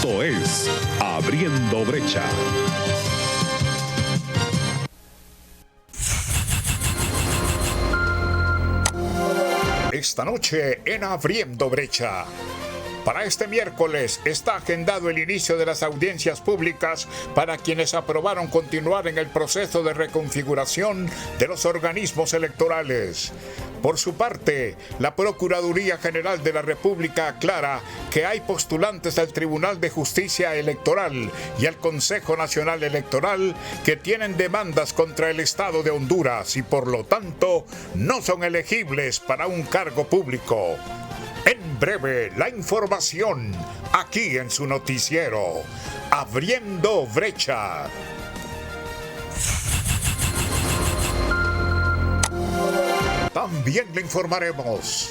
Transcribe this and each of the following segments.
Esto es Abriendo Brecha. Esta noche en Abriendo Brecha. Para este miércoles está agendado el inicio de las audiencias públicas para quienes aprobaron continuar en el proceso de reconfiguración de los organismos electorales. Por su parte, la Procuraduría General de la República aclara que hay postulantes al Tribunal de Justicia Electoral y al Consejo Nacional Electoral que tienen demandas contra el Estado de Honduras y por lo tanto no son elegibles para un cargo público. En breve, la información, aquí en su noticiero, Abriendo Brecha. También le informaremos.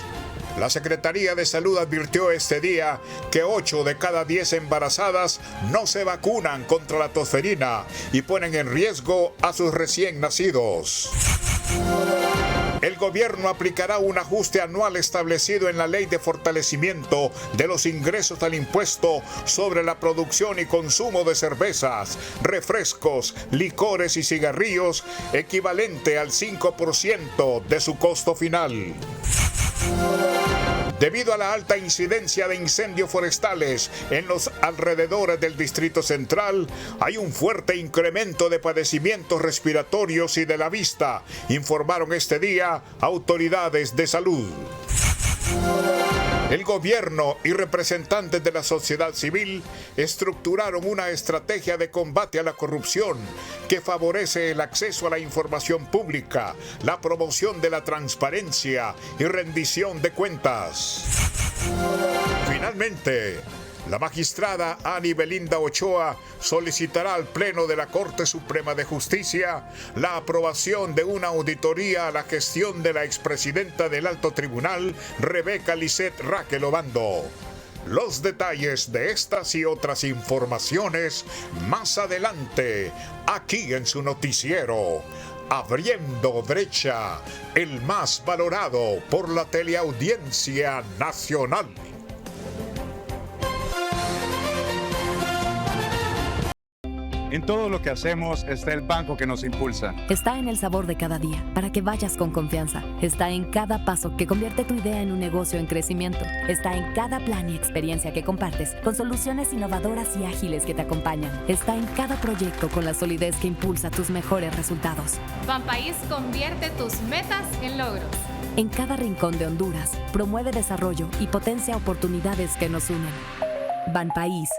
La Secretaría de Salud advirtió este día que 8 de cada 10 embarazadas no se vacunan contra la tosferina y ponen en riesgo a sus recién nacidos. El gobierno aplicará un ajuste anual establecido en la Ley de Fortalecimiento de los Ingresos al Impuesto sobre la producción y consumo de cervezas, refrescos, licores y cigarrillos, equivalente al 5% de su costo final. Debido a la alta incidencia de incendios forestales en los alrededores del Distrito Central, hay un fuerte incremento de padecimientos respiratorios y de la vista, informaron este día autoridades de salud. El gobierno y representantes de la sociedad civil estructuraron una estrategia de combate a la corrupción que favorece el acceso a la información pública, la promoción de la transparencia y rendición de cuentas. Finalmente, la magistrada Ani Belinda Ochoa solicitará al Pleno de la Corte Suprema de Justicia la aprobación de una auditoría a la gestión de la expresidenta del Alto Tribunal, Rebeca Lisset Raquel Obando. Los detalles de estas y otras informaciones más adelante, aquí en su noticiero, Abriendo Brecha, el más valorado por la teleaudiencia nacional. En todo lo que hacemos está el banco que nos impulsa. Está en el sabor de cada día, para que vayas con confianza. Está en cada paso que convierte tu idea en un negocio en crecimiento. Está en cada plan y experiencia que compartes, con soluciones innovadoras y ágiles que te acompañan. Está en cada proyecto con la solidez que impulsa tus mejores resultados. Banpaís convierte tus metas en logros. En cada rincón de Honduras, promueve desarrollo y potencia oportunidades que nos unen. Banpaís,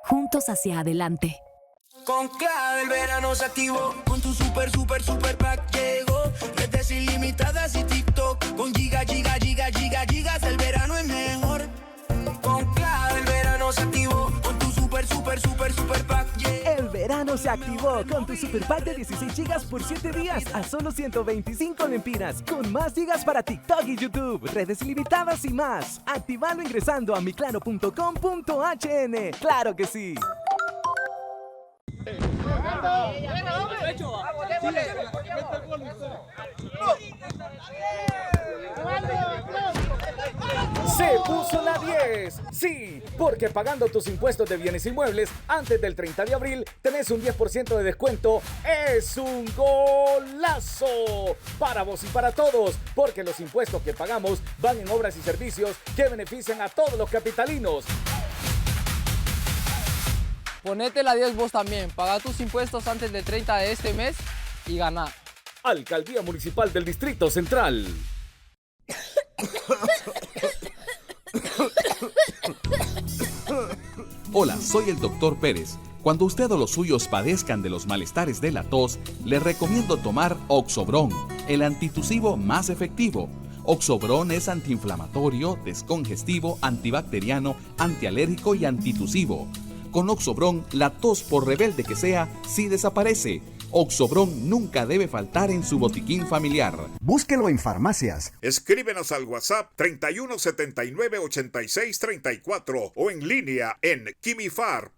juntos hacia adelante. Con Clave el verano se activó, con tu super pack llegó. Redes ilimitadas y TikTok, con gigas, el verano es mejor. Con Clave el verano se activó, con tu super pack llegó. El verano se activó con tu super pack de 16 gigas por 7 días a solo 125 lempiras, con más gigas para TikTok y YouTube, redes ilimitadas y más. Actívalo ingresando a miclano.com.hn. ¡Claro que sí! Se puso la 10. Sí, porque pagando tus impuestos de bienes inmuebles antes del 30 de abril tenés un 10% de descuento. Es un golazo para vos y para todos, porque los impuestos que pagamos van en obras y servicios que benefician a todos los capitalinos. Ponete la 10 vos también, paga tus impuestos antes del 30 de este mes y gana. Alcaldía Municipal del Distrito Central. Hola, soy el Dr. Pérez. Cuando usted o los suyos padezcan de los malestares de la tos, les recomiendo tomar Oxobrón, el antitusivo más efectivo. Oxobrón es antiinflamatorio, descongestivo, antibacteriano, antialérgico y antitusivo. Con Oxobrón, la tos, por rebelde que sea, sí desaparece. Oxobrón nunca debe faltar en su botiquín familiar. Búsquelo en farmacias. Escríbenos al WhatsApp 3179-8634 o en línea en kimifar.hn.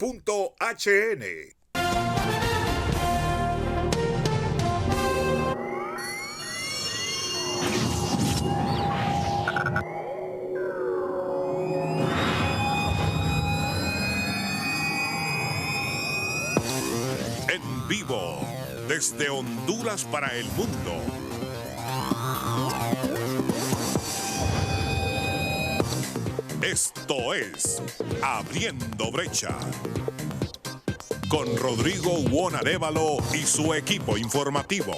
vivo desde Honduras para el mundo. Esto es Abriendo Brecha con Rodrigo Huón Arévalo y su equipo informativo.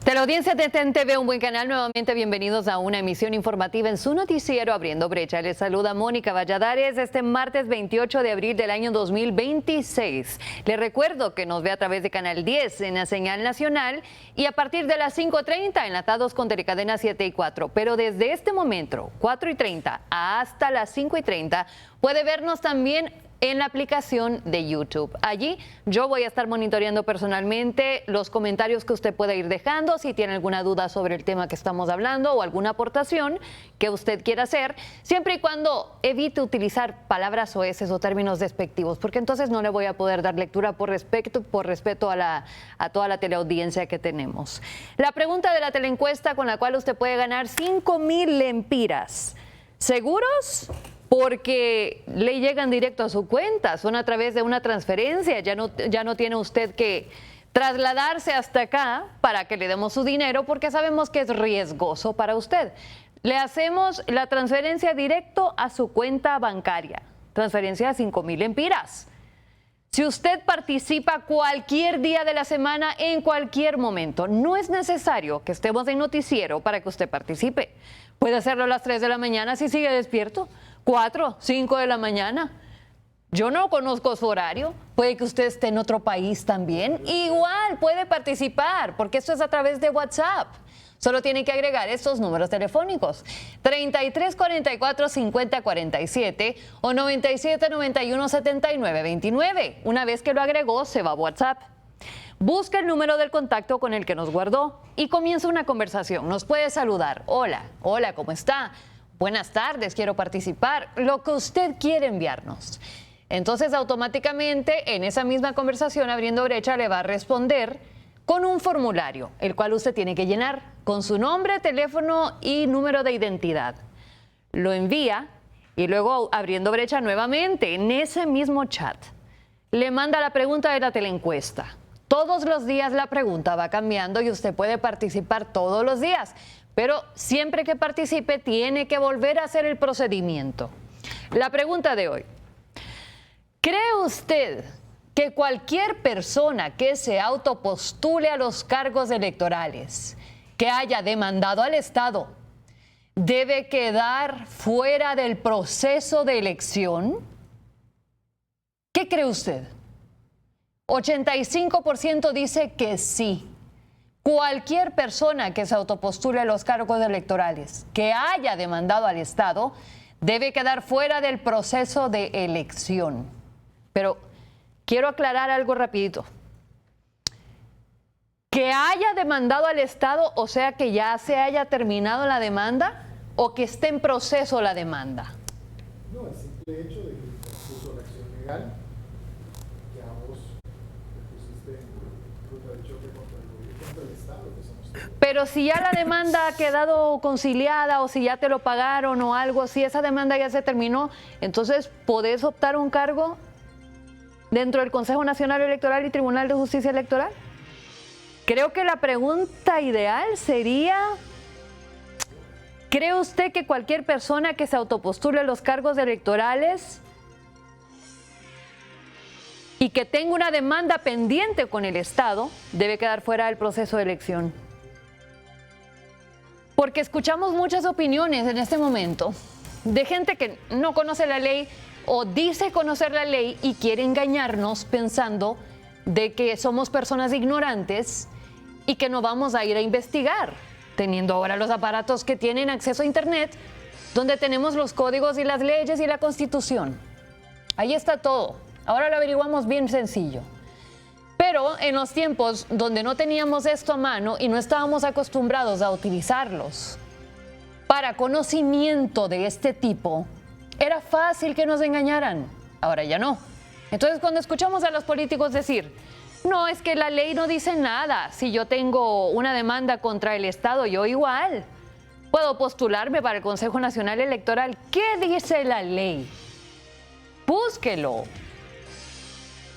Teleaudiencia de TEN TV, un buen canal. Nuevamente bienvenidos a una emisión informativa en su noticiero Abriendo Brecha. Les saluda Mónica Valladares este martes 28 de abril del año 2026. Les recuerdo que nos ve a través de Canal 10 en la señal nacional y a partir de las 5:30 enlatados con Telecadena 7 y 4. Pero desde este momento, 4:30 hasta las 5:30, puede vernos también en la aplicación de YouTube. Allí yo voy a estar monitoreando personalmente los comentarios que usted pueda ir dejando, si tiene alguna duda sobre el tema que estamos hablando o alguna aportación que usted quiera hacer, siempre y cuando evite utilizar palabras soeces o términos despectivos, porque entonces no le voy a poder dar lectura por respeto a toda la teleaudiencia que tenemos. La pregunta de la teleencuesta con la cual usted puede ganar 5,000 lempiras. ¿Seguros? Porque le llegan directo a su cuenta, son a través de una transferencia, ya no tiene usted que trasladarse hasta acá para que le demos su dinero porque sabemos que es riesgoso para usted. Le hacemos la transferencia directo a su cuenta bancaria, transferencia de 5,000 lempiras. Si usted participa cualquier día de la semana, en cualquier momento, no es necesario que estemos en noticiero para que usted participe. Puede hacerlo a las 3 de la mañana si sigue despierto, 4, 5 de la mañana. Yo no conozco su horario. Puede que usted esté en otro país también. Igual puede participar, porque esto es a través de WhatsApp. Solo tiene que agregar estos números telefónicos: 33 44 50 47 o 97 91 79 29. Una vez que lo agregó, se va a WhatsApp. Busca el número del contacto con el que nos guardó y comienza una conversación. Nos puede saludar. Hola, ¿cómo está? Buenas tardes, quiero participar. Lo que usted quiere enviarnos. Entonces, automáticamente, en esa misma conversación, Abriendo Brecha le va a responder con un formulario, el cual usted tiene que llenar con su nombre, teléfono y número de identidad. Lo envía y luego Abriendo Brecha nuevamente en ese mismo chat le manda la pregunta de la teleencuesta. Todos los días la pregunta va cambiando y usted puede participar todos los días, pero siempre que participe tiene que volver a hacer el procedimiento. La pregunta de hoy: ¿cree usted que cualquier persona que se autopostule a los cargos electorales, que haya demandado al Estado, debe quedar fuera del proceso de elección? ¿Qué cree usted? 85% dice que sí. Cualquier persona que se autopostule a los cargos electorales, que haya demandado al Estado, debe quedar fuera del proceso de elección. Pero quiero aclarar algo rapidito. Que haya demandado al Estado, o sea, que ya se haya terminado la demanda o que esté en proceso la demanda. No, el simple hecho de que puso la acción legal, que a vos te pusiste en ruta de choque contra el Estado, que somos todos. Pero si ya la demanda ha quedado conciliada o si ya te lo pagaron o algo, si esa demanda ya se terminó, entonces podés optar un cargo dentro del Consejo Nacional Electoral y Tribunal de Justicia Electoral. Creo que la pregunta ideal sería: ¿cree usted que cualquier persona que se autopostule a los cargos electorales y que tenga una demanda pendiente con el Estado debe quedar fuera del proceso de elección? Porque escuchamos muchas opiniones en este momento de gente que no conoce la ley o dice conocer la ley y quiere engañarnos pensando de que somos personas ignorantes y que no vamos a ir a investigar, teniendo ahora los aparatos que tienen acceso a Internet, donde tenemos los códigos y las leyes y la Constitución. Ahí está todo. Ahora lo averiguamos bien sencillo. Pero en los tiempos donde no teníamos esto a mano y no estábamos acostumbrados a utilizarlos para conocimiento de este tipo, era fácil que nos engañaran. Ahora ya no. Entonces, cuando escuchamos a los políticos decir: no, es que la ley no dice nada, si yo tengo una demanda contra el Estado, yo igual puedo postularme para el Consejo Nacional Electoral. ¿Qué dice la ley? Búsquelo.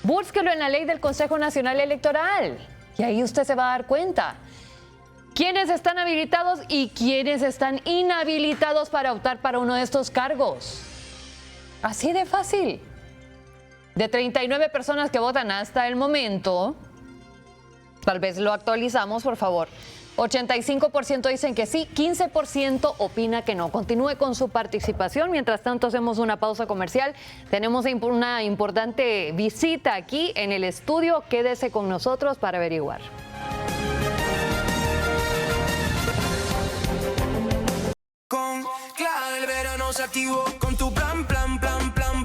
Búsquelo en la ley del Consejo Nacional Electoral y ahí usted se va a dar cuenta quiénes están habilitados y quiénes están inhabilitados para optar para uno de estos cargos. Así de fácil. De 39 personas que votan hasta el momento, tal vez lo actualizamos, por favor. 85% dicen que sí, 15% opina que no. Continúe con su participación. Mientras tanto, hacemos una pausa comercial. Tenemos una importante visita aquí en el estudio. Quédese con nosotros para averiguar. Con Clave el verano se activó con tu plan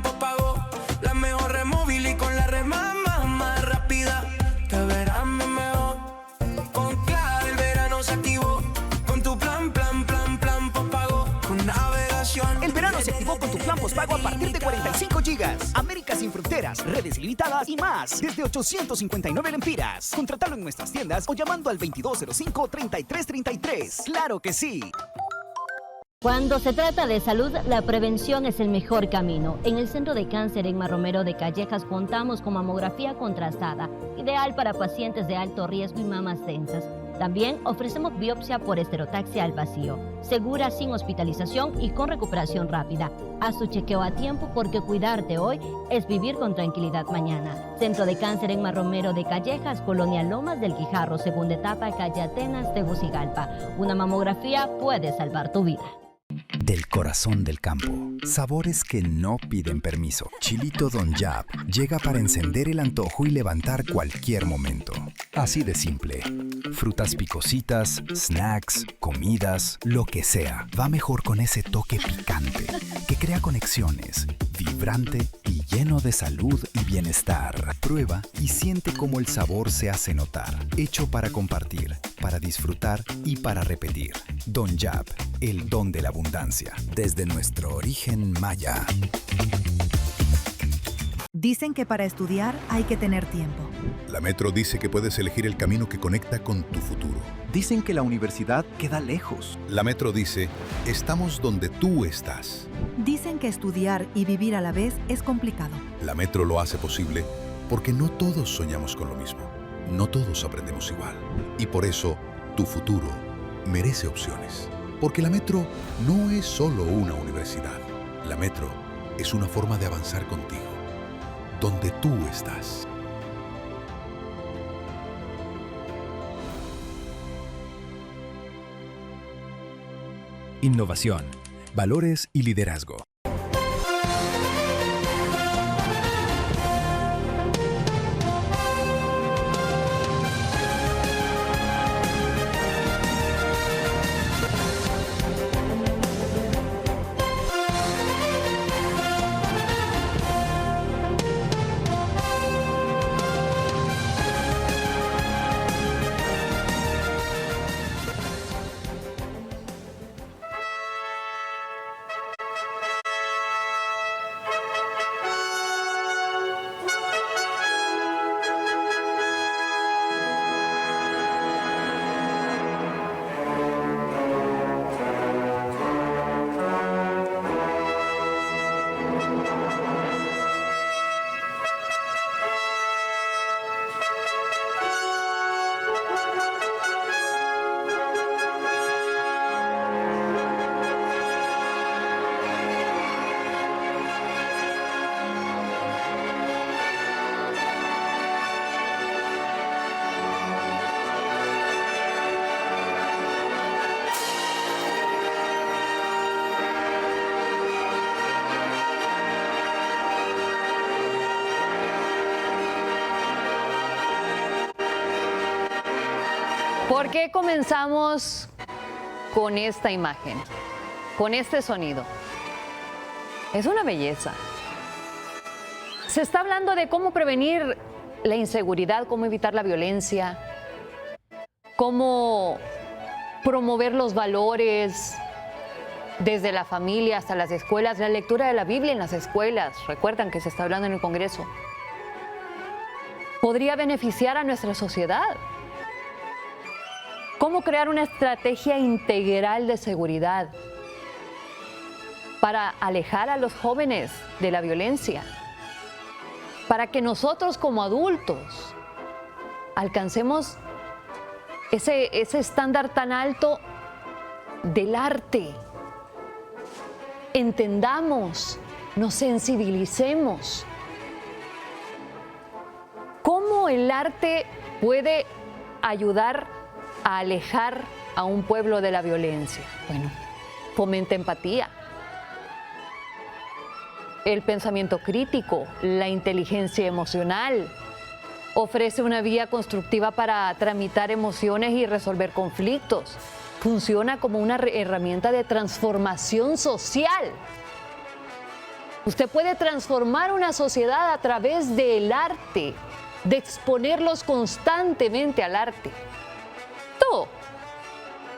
postpago. La mejor red móvil y con la red más rápida. Te verás mejor. Con Clave el verano se activó con tu plan postpago. Con navegación. El verano se activó con tu plan postpago a partir de 45 gigas. América sin fronteras, redes ilimitadas y más. Desde 859 lempiras. Contratalo en nuestras tiendas o llamando al 2205-3333. ¡Claro que sí! Cuando se trata de salud, la prevención es el mejor camino. En el Centro de Cáncer Emma Romero de Callejas contamos con mamografía contrastada, ideal para pacientes de alto riesgo y mamas densas. También ofrecemos biopsia por esterotaxia al vacío, segura, sin hospitalización y con recuperación rápida. Haz tu chequeo a tiempo porque cuidarte hoy es vivir con tranquilidad mañana. Centro de Cáncer Emma Romero de Callejas, Colonia Lomas del Guijarro, segunda etapa, calle Atenas, Tegucigalpa. Una mamografía puede salvar tu vida. Del corazón del campo, sabores que no piden permiso. Chilito Don Yap llega para encender el antojo y levantar cualquier momento. Así de simple. Frutas picositas, snacks, comidas, lo que sea. Va mejor con ese toque picante que crea conexiones, vibrante y lleno de salud y bienestar. Prueba y siente cómo el sabor se hace notar. Hecho para compartir, para disfrutar y para repetir. Don Yap, el don de la abundancia, desde nuestro origen maya. Dicen que para estudiar hay que tener tiempo. La Metro dice que puedes elegir el camino que conecta con tu futuro. Dicen que la universidad queda lejos. La Metro dice, estamos donde tú estás. Dicen que estudiar y vivir a la vez es complicado. La Metro lo hace posible porque no todos soñamos con lo mismo. No todos aprendemos igual. Y por eso, tu futuro merece opciones. Porque la Metro no es solo una universidad. La Metro es una forma de avanzar contigo. Donde tú estás. Innovación, valores y liderazgo. ¿Por qué comenzamos con esta imagen, con este sonido? Es una belleza. Se está hablando de cómo prevenir la inseguridad, cómo evitar la violencia, cómo promover los valores desde la familia hasta las escuelas, la lectura de la Biblia en las escuelas. Recuerdan que se está hablando en el Congreso. Podría beneficiar a nuestra sociedad. ¿Cómo crear una estrategia integral de seguridad para alejar a los jóvenes de la violencia? para que nosotros como adultos alcancemos ese estándar tan alto del arte. Entendamos, nos sensibilicemos. ¿Cómo el arte puede ayudar a alejar a un pueblo de la violencia? Bueno, fomenta empatía, el pensamiento crítico, la inteligencia emocional, ofrece una vía constructiva para tramitar emociones y resolver conflictos, funciona como una herramienta de transformación social. Usted puede transformar una sociedad a través del arte, de exponerlos constantemente al arte. Esto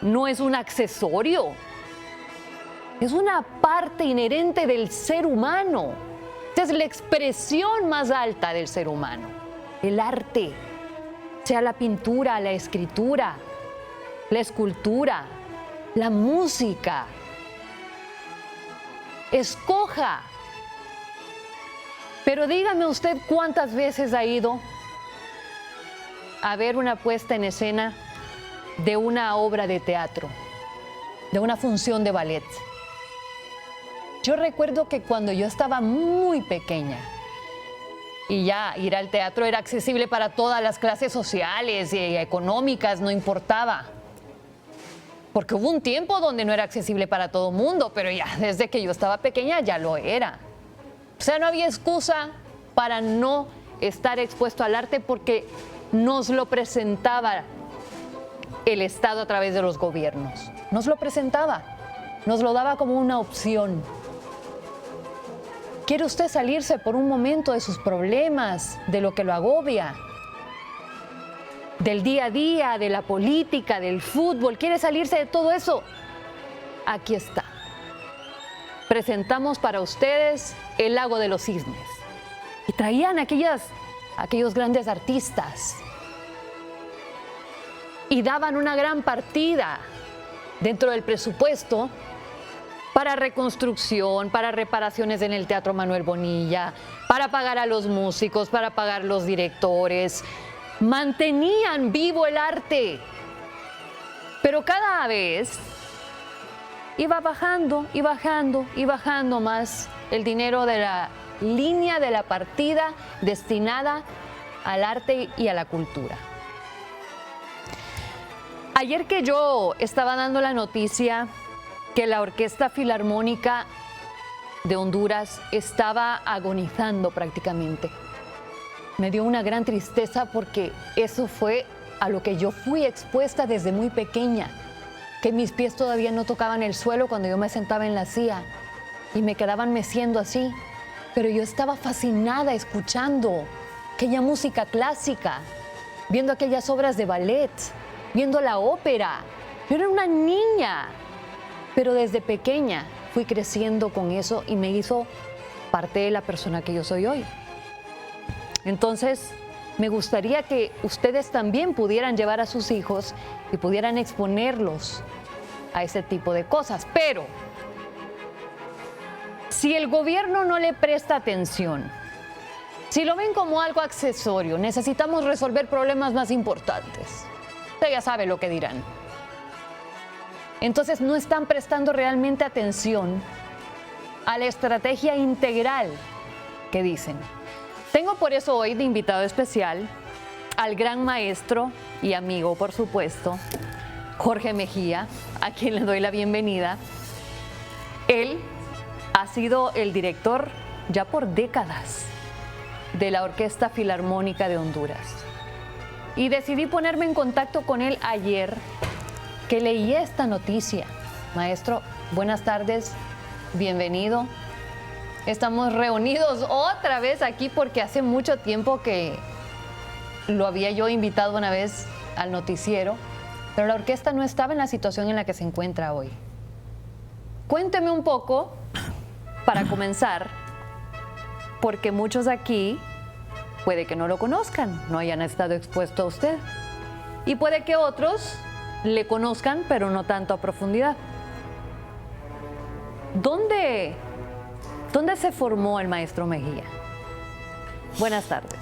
no es un accesorio, es una parte inherente del ser humano. Esta es la expresión más alta del ser humano, el arte, sea la pintura, la escritura, la escultura, la música. Escoja. Pero dígame usted cuántas veces ha ido a ver una puesta en escena de una obra de teatro, de una función de ballet. Yo recuerdo que cuando yo estaba muy pequeña y ya ir al teatro era accesible para todas las clases sociales y económicas, no importaba. Porque hubo un tiempo donde no era accesible para todo mundo, pero ya desde que yo estaba pequeña ya lo era. O sea, no había excusa para no estar expuesto al arte porque nos lo presentaba el Estado a través de los gobiernos. Nos lo presentaba, nos lo daba como una opción. ¿Quiere usted salirse por un momento de sus problemas, de lo que lo agobia, del día a día, de la política, del fútbol? ¿Quiere salirse de todo eso? Aquí está. Presentamos para ustedes El Lago de los Cisnes. Y traían aquellos grandes artistas. Y daban una gran partida dentro del presupuesto para reconstrucción, para reparaciones en el Teatro Manuel Bonilla, para pagar a los músicos, para pagar a los directores. Mantenían vivo el arte. Pero cada vez iba bajando y bajando y bajando más el dinero de la línea de la partida destinada al arte y a la cultura. Ayer que yo estaba dando la noticia que la Orquesta Filarmónica de Honduras estaba agonizando prácticamente, me dio una gran tristeza porque eso fue a lo que yo fui expuesta desde muy pequeña, que mis pies todavía no tocaban el suelo cuando yo me sentaba en la silla y me quedaban meciendo así, pero yo estaba fascinada escuchando aquella música clásica, viendo aquellas obras de ballet, viendo la ópera. Yo era una niña, pero desde pequeña fui creciendo con eso y me hizo parte de la persona que yo soy hoy. Entonces, me gustaría que ustedes también pudieran llevar a sus hijos y pudieran exponerlos a ese tipo de cosas. Pero, si el gobierno no le presta atención, si lo ven como algo accesorio, necesitamos resolver problemas más importantes. Usted ya sabe lo que dirán. Entonces, no están prestando realmente atención a la estrategia integral que dicen. Tengo por eso hoy de invitado especial al gran maestro y amigo, por supuesto, Jorge Mejía, a quien le doy la bienvenida. Él ha sido el director ya por décadas de la Orquesta Filarmónica de Honduras. Y decidí ponerme en contacto con él ayer que leí esta noticia. Maestro, buenas tardes, bienvenido. Estamos reunidos otra vez aquí porque hace mucho tiempo que lo había yo invitado una vez al noticiero, pero la orquesta no estaba en la situación en la que se encuentra hoy. Cuénteme un poco, para comenzar, porque muchos aquí puede que no lo conozcan, no hayan estado expuestos a usted, y puede que otros le conozcan, pero no tanto a profundidad. ¿Dónde se formó el maestro Mejía? Buenas tardes.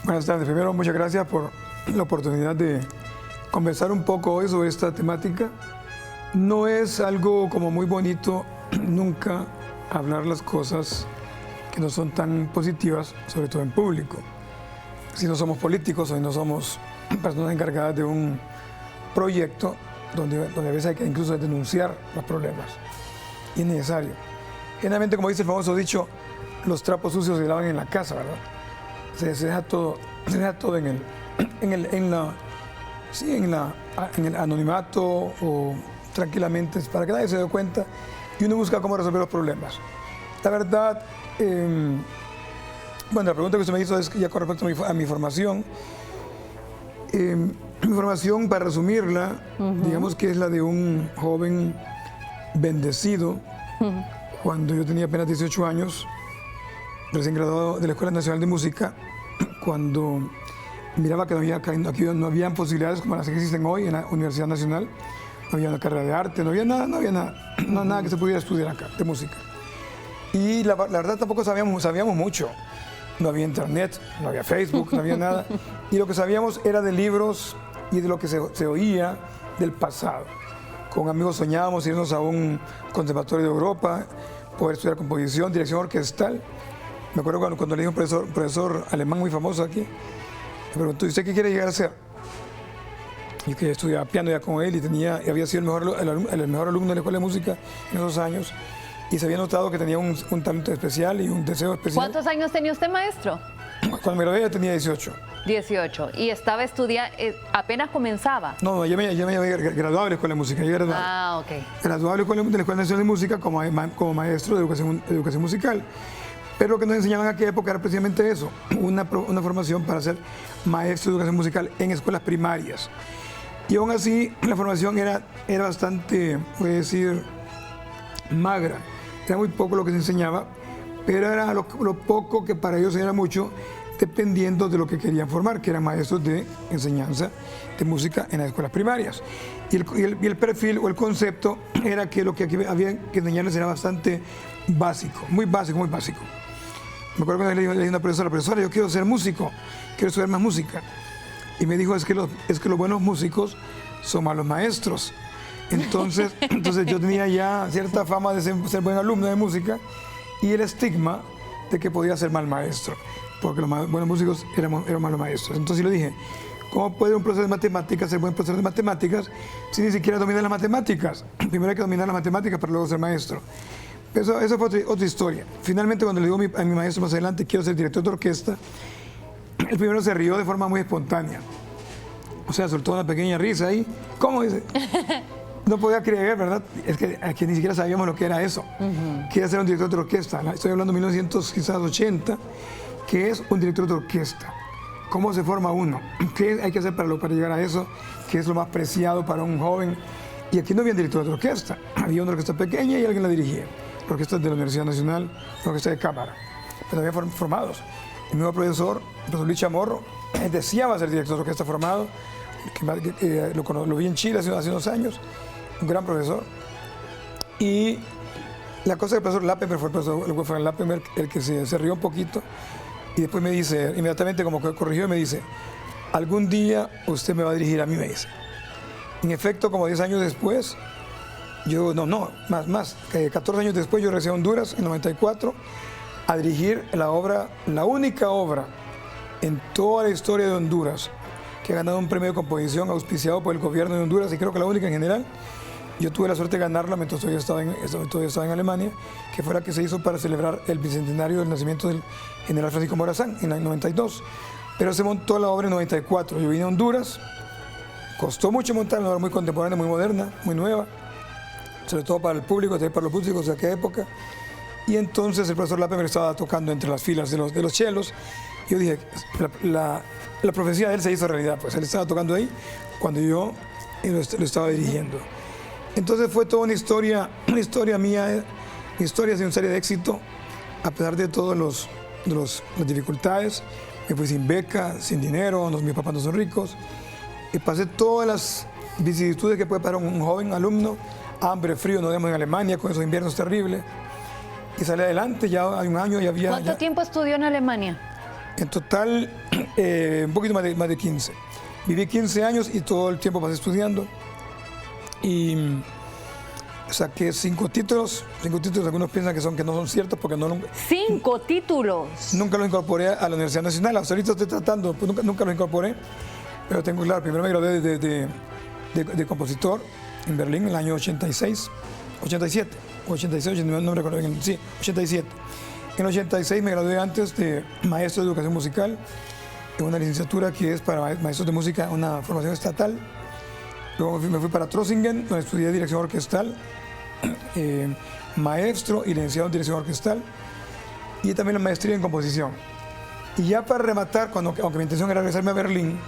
Buenas tardes. Primero, muchas gracias por la oportunidad de conversar un poco hoy sobre esta temática. No es algo como muy bonito nunca hablar las cosas que no son tan positivas, sobre todo en público. Si no somos políticos o no somos personas encargadas de un proyecto donde a veces hay que incluso denunciar los problemas. Y es necesario. Generalmente, como dice el famoso dicho, los trapos sucios se lavan en la casa, ¿verdad? Se deja todo en el anonimato o tranquilamente para que nadie se dé cuenta y uno busca cómo resolver los problemas. La verdad, bueno, la pregunta que usted me hizo es ya con respecto a mi formación. Mi formación, para resumirla, digamos que es la de un joven bendecido. Cuando yo tenía apenas 18 años, recién graduado de la Escuela Nacional de Música, cuando miraba que aquí no había posibilidades como las que existen hoy en la Universidad Nacional, no había una carrera de arte, no había nada que se pudiera estudiar acá, de música. Y la verdad tampoco sabíamos mucho. No había internet, no había Facebook, no había nada. Y lo que sabíamos era de libros y de lo que se oía del pasado. Con amigos soñábamos irnos a un conservatorio de Europa, poder estudiar composición, dirección orquestal. Me acuerdo cuando le dije a un profesor alemán muy famoso aquí, me preguntó, ¿y usted qué quiere llegar a ser? Yo que estudiaba piano ya con él y había sido el mejor alumno de la Escuela de Música en esos años. Y se había notado que tenía un talento especial y un deseo especial. ¿Cuántos años tenía usted, maestro? Cuando me gradué ya tenía 18. 18. ¿Y estaba estudiando, apenas comenzaba? No, yo me había graduado de la Escuela de Música. Ah, ok. Graduado de la Escuela Nacional de Música como maestro de educación musical. Pero lo que nos enseñaban en aquella época era precisamente eso, una formación para ser maestro de educación musical en escuelas primarias. Y aún así, la formación era bastante, voy a decir, magra. Era muy poco lo que se enseñaba, pero era lo poco que para ellos era mucho, dependiendo de lo que querían formar, que eran maestros de enseñanza de música en las escuelas primarias. Y el perfil o el concepto era que lo que aquí había que enseñarles era bastante básico, muy básico, muy básico. Me acuerdo que le dije a una profesora, yo quiero ser músico, quiero estudiar más música. Y me dijo, es que los buenos músicos son malos maestros. Entonces yo tenía ya cierta fama de ser buen alumno de música y el estigma de que podía ser mal maestro, porque los buenos músicos eran malos maestros. Entonces yo le dije, ¿cómo puede un profesor de matemáticas ser buen profesor de matemáticas si ni siquiera domina las matemáticas? Primero hay que dominar las matemáticas para luego ser maestro. Eso fue otra historia. Finalmente, cuando le digo a mi maestro más adelante, quiero ser director de orquesta, el primero se rió de forma muy espontánea. O sea, soltó una pequeña risa ahí. ¿Cómo dice? No podía creer, ¿verdad? Es que aquí ni siquiera sabíamos lo que era eso. Que era ser un director de orquesta. Estoy hablando de 1980, que es un director de orquesta. ¿Cómo se forma uno? ¿Qué hay que hacer para llegar a eso? ¿Qué es lo más preciado para un joven? Y aquí no había un director de orquesta. Había una orquesta pequeña y alguien la dirigía. La orquesta de la Universidad Nacional, la orquesta de cámara. Pero había formados. El nuevo profesor Luis Chamorro, deseaba ser director de orquesta formado. Lo vi en Chile hace unos años. Un gran profesor. Y la cosa del profesor Lappenberg fue el Lappenberg el que se rió un poquito y después me dice, inmediatamente como que corrigió y me dice, algún día usted me va a dirigir a mí, me dice. En efecto, como 10 años después, más, 14 años después yo regresé a Honduras en 94 a dirigir la única obra en toda la historia de Honduras que ha ganado un premio de composición auspiciado por el gobierno de Honduras y creo que la única en general. Yo tuve la suerte de ganarla mientras todavía estaba en Alemania, que fue la que se hizo para celebrar el bicentenario del nacimiento del general Francisco Morazán en el 92. Pero se montó la obra en 94. Yo vine a Honduras, costó mucho montar, una obra muy contemporánea, muy moderna, muy nueva, sobre todo para el público, también para los músicos de aquella época. Y entonces el profesor Lappenberg estaba tocando entre las filas de los chelos. Yo dije, la profecía de él se hizo realidad, pues él estaba tocando ahí cuando yo lo estaba dirigiendo. Entonces fue toda una historia mía, mi historia ha sido una serie de éxito, a pesar de todas las dificultades. Me fui sin beca, sin dinero, mis papás no son ricos. Y pasé todas las vicisitudes que puede pasar un joven alumno, hambre, frío, nos vemos en Alemania con esos inviernos terribles. y salí adelante. Ya hay un año y había... ¿Cuánto tiempo estudió en Alemania? En total, un poquito más de 15. Viví 15 años y todo el tiempo pasé estudiando. Y saqué 5 títulos. 5 títulos, algunos piensan que no son ciertos porque no... 5 títulos. Nunca los incorporé a la Universidad Nacional. Hasta ahorita estoy tratando, pues nunca los incorporé. Pero tengo claro, primero me gradué de compositor en Berlín en el año 86, 87, 86, no recuerdo bien, sí, 87. En el 86 me gradué antes de maestro de educación musical, en una licenciatura que es para maestros de música, una formación estatal. Luego me fui para Trossingen, donde estudié dirección orquestal, maestro y licenciado en dirección orquestal, y también la maestría en composición. Y ya para rematar, aunque mi intención era regresarme a Berlín,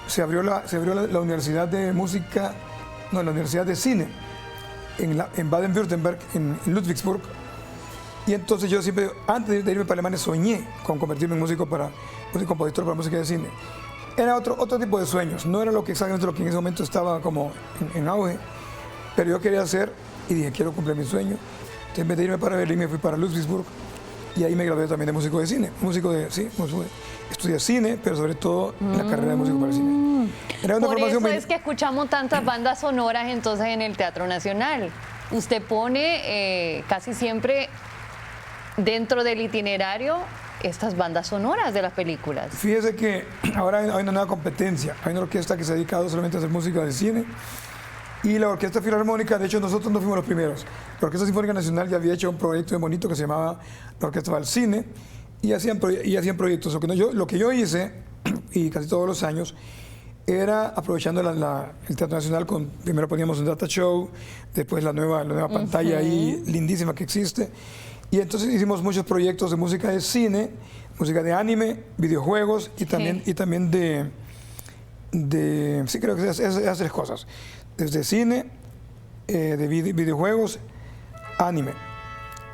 se abrió la Universidad de Música, no, la Universidad de Cine, en Baden-Württemberg, en Ludwigsburg. Y entonces yo siempre, antes de irme para Alemania, soñé con convertirme en compositor para música de cine. Era otro tipo de sueños, no era exactamente lo que en ese momento estaba como en auge, pero yo quería hacer y dije, quiero cumplir mi sueño. Entonces, en vez de irme para Berlín, me fui para Ludwigsburg y ahí me gradué también de músico de cine. Estudié cine, pero sobre todo la carrera de músico para el cine. Era una Por formación eso es que escuchamos tantas bandas sonoras entonces en el Teatro Nacional. Usted pone casi siempre dentro del itinerario estas bandas sonoras de las películas. Fíjese que ahora hay una nueva competencia. Hay una orquesta que se ha dedicado solamente a hacer música de cine. Y la Orquesta Filarmónica, de hecho, nosotros no fuimos los primeros. La Orquesta Sinfónica Nacional ya había hecho un proyecto muy bonito que se llamaba la Orquesta del Cine y hacían proyectos. Lo que yo hice, y casi todos los años, era aprovechando el Teatro Nacional, primero poníamos un data show, después la nueva pantalla ahí lindísima que existe. Y entonces hicimos muchos proyectos de música de cine, música de anime, videojuegos y también sí, creo que esas 3 cosas. Desde cine, de videojuegos, anime.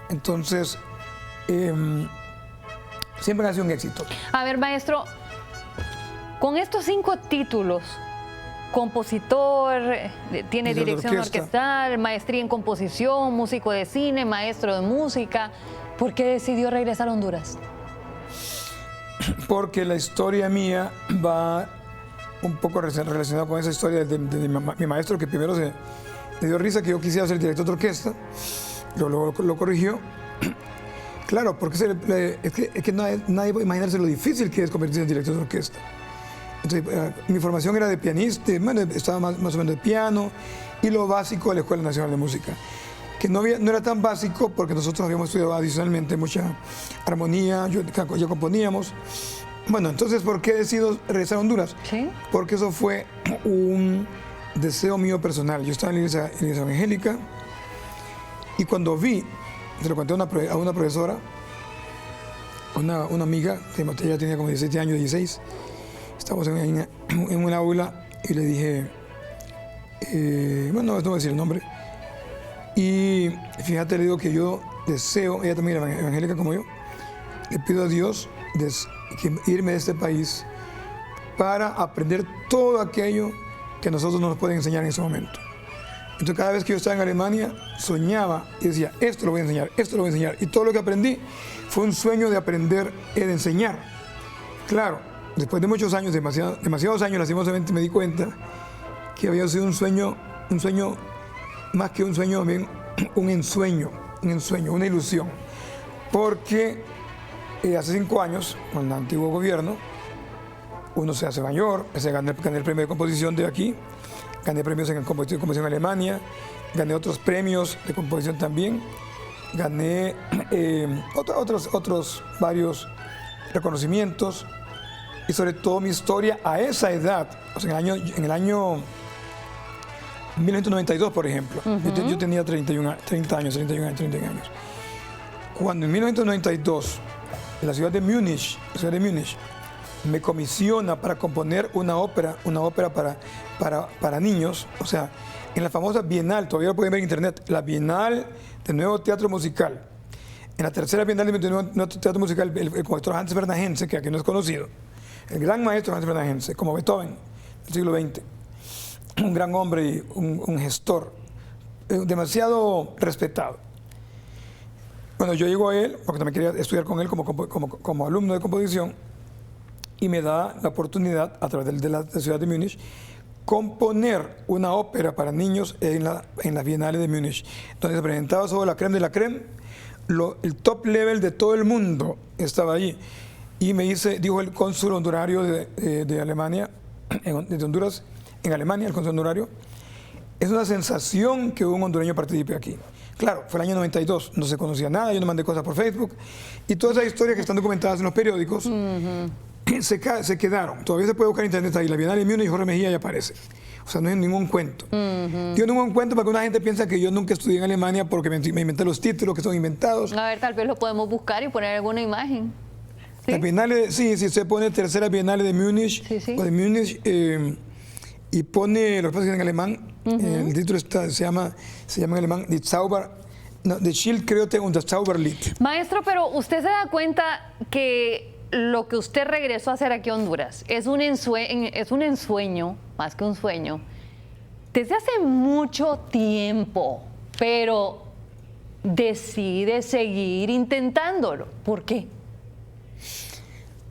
Entonces, siempre ha sido un éxito. A ver, maestro, con estos 5 títulos, compositor, tiene dirección orquestal, maestría en composición, músico de cine, maestro de música, ¿por qué decidió regresar a Honduras? Porque la historia mía va un poco relacionada con esa historia de mi maestro, que primero le dio risa que yo quisiera ser director de orquesta, lo corrigió. Claro, porque es que nadie puede imaginarse lo difícil que es convertirse en director de orquesta. Entonces, mi formación era de pianista, estaba más o menos de piano y lo básico de la Escuela Nacional de Música, que no era tan básico porque nosotros habíamos estudiado adicionalmente mucha armonía, yo componíamos. Bueno, entonces, ¿por qué decido regresar a Honduras? ¿Sí? Porque eso fue un deseo mío personal. Yo estaba en la iglesia evangélica y cuando se lo conté a una profesora, una amiga, ella tenía como 17 años, 16, estábamos en una aula y le dije, no voy a decir el nombre, y fíjate, le digo que yo deseo, ella también era evangélica como yo, le pido a Dios irme de este país para aprender todo aquello que nosotros no nos pueden enseñar en ese momento. Entonces, cada vez que yo estaba en Alemania, soñaba y decía, esto lo voy a enseñar, esto lo voy a enseñar. Y todo lo que aprendí fue un sueño de aprender y de enseñar. Claro, después de muchos años, demasiados años, lastimosamente me di cuenta que había sido un sueño más que un sueño, también un ensueño, una ilusión. Porque hace 5 años, con el antiguo gobierno, uno se hace mayor, gané el premio de composición de aquí, gané premios en composición en Alemania, gané otros premios de composición también, gané otros varios reconocimientos y sobre todo mi historia a esa edad, o sea, en el año 1992, por ejemplo, yo tenía 30 años. Cuando en 1992 la ciudad de Múnich me comisiona para componer una ópera para niños, o sea, en la famosa Bienal, todavía lo pueden ver en internet, la Bienal del Nuevo Teatro Musical. En la tercera Bienal del Nuevo Teatro Musical, el compositor Hans Werner Henze, que aquí no es conocido, el gran maestro Hans Werner Henze, como Beethoven del siglo XX, un gran hombre y un gestor demasiado respetado. Bueno, yo llego a él, porque también quería estudiar con él como alumno de composición, y me da la oportunidad, a través de la ciudad de Múnich, componer una ópera para niños en la Bienal de Múnich, donde se presentaba sobre la creme de la creme, el top level de todo el mundo estaba allí. Y me dijo el cónsul honorario de Alemania, de Honduras, en Alemania, el cónsul honorario, es una sensación que un hondureño participe aquí. Claro, fue el año 92, no se conocía nada, yo no mandé cosas por Facebook, y todas esas historias que están documentadas en los periódicos se quedaron. Todavía se puede buscar en internet ahí, la Bienal de Múnich, Jorge Mejía ya aparece. O sea, no es ningún cuento. Yo no me cuento porque una gente piensa que yo nunca estudié en Alemania porque me inventé los títulos que son inventados. A ver, tal vez lo podemos buscar y poner alguna imagen. ¿Sí? La Bienal, sí, se pone tercera Bienal de Múnich, o de Múnich, y pone, lo que pasa es que en alemán, el título se llama en alemán, Die Schildkröte und das Zauberlied. Maestro, pero usted se da cuenta que lo que usted regresó a hacer aquí a Honduras es un ensueño, más que un sueño, desde hace mucho tiempo, pero decide seguir intentándolo. ¿Por qué?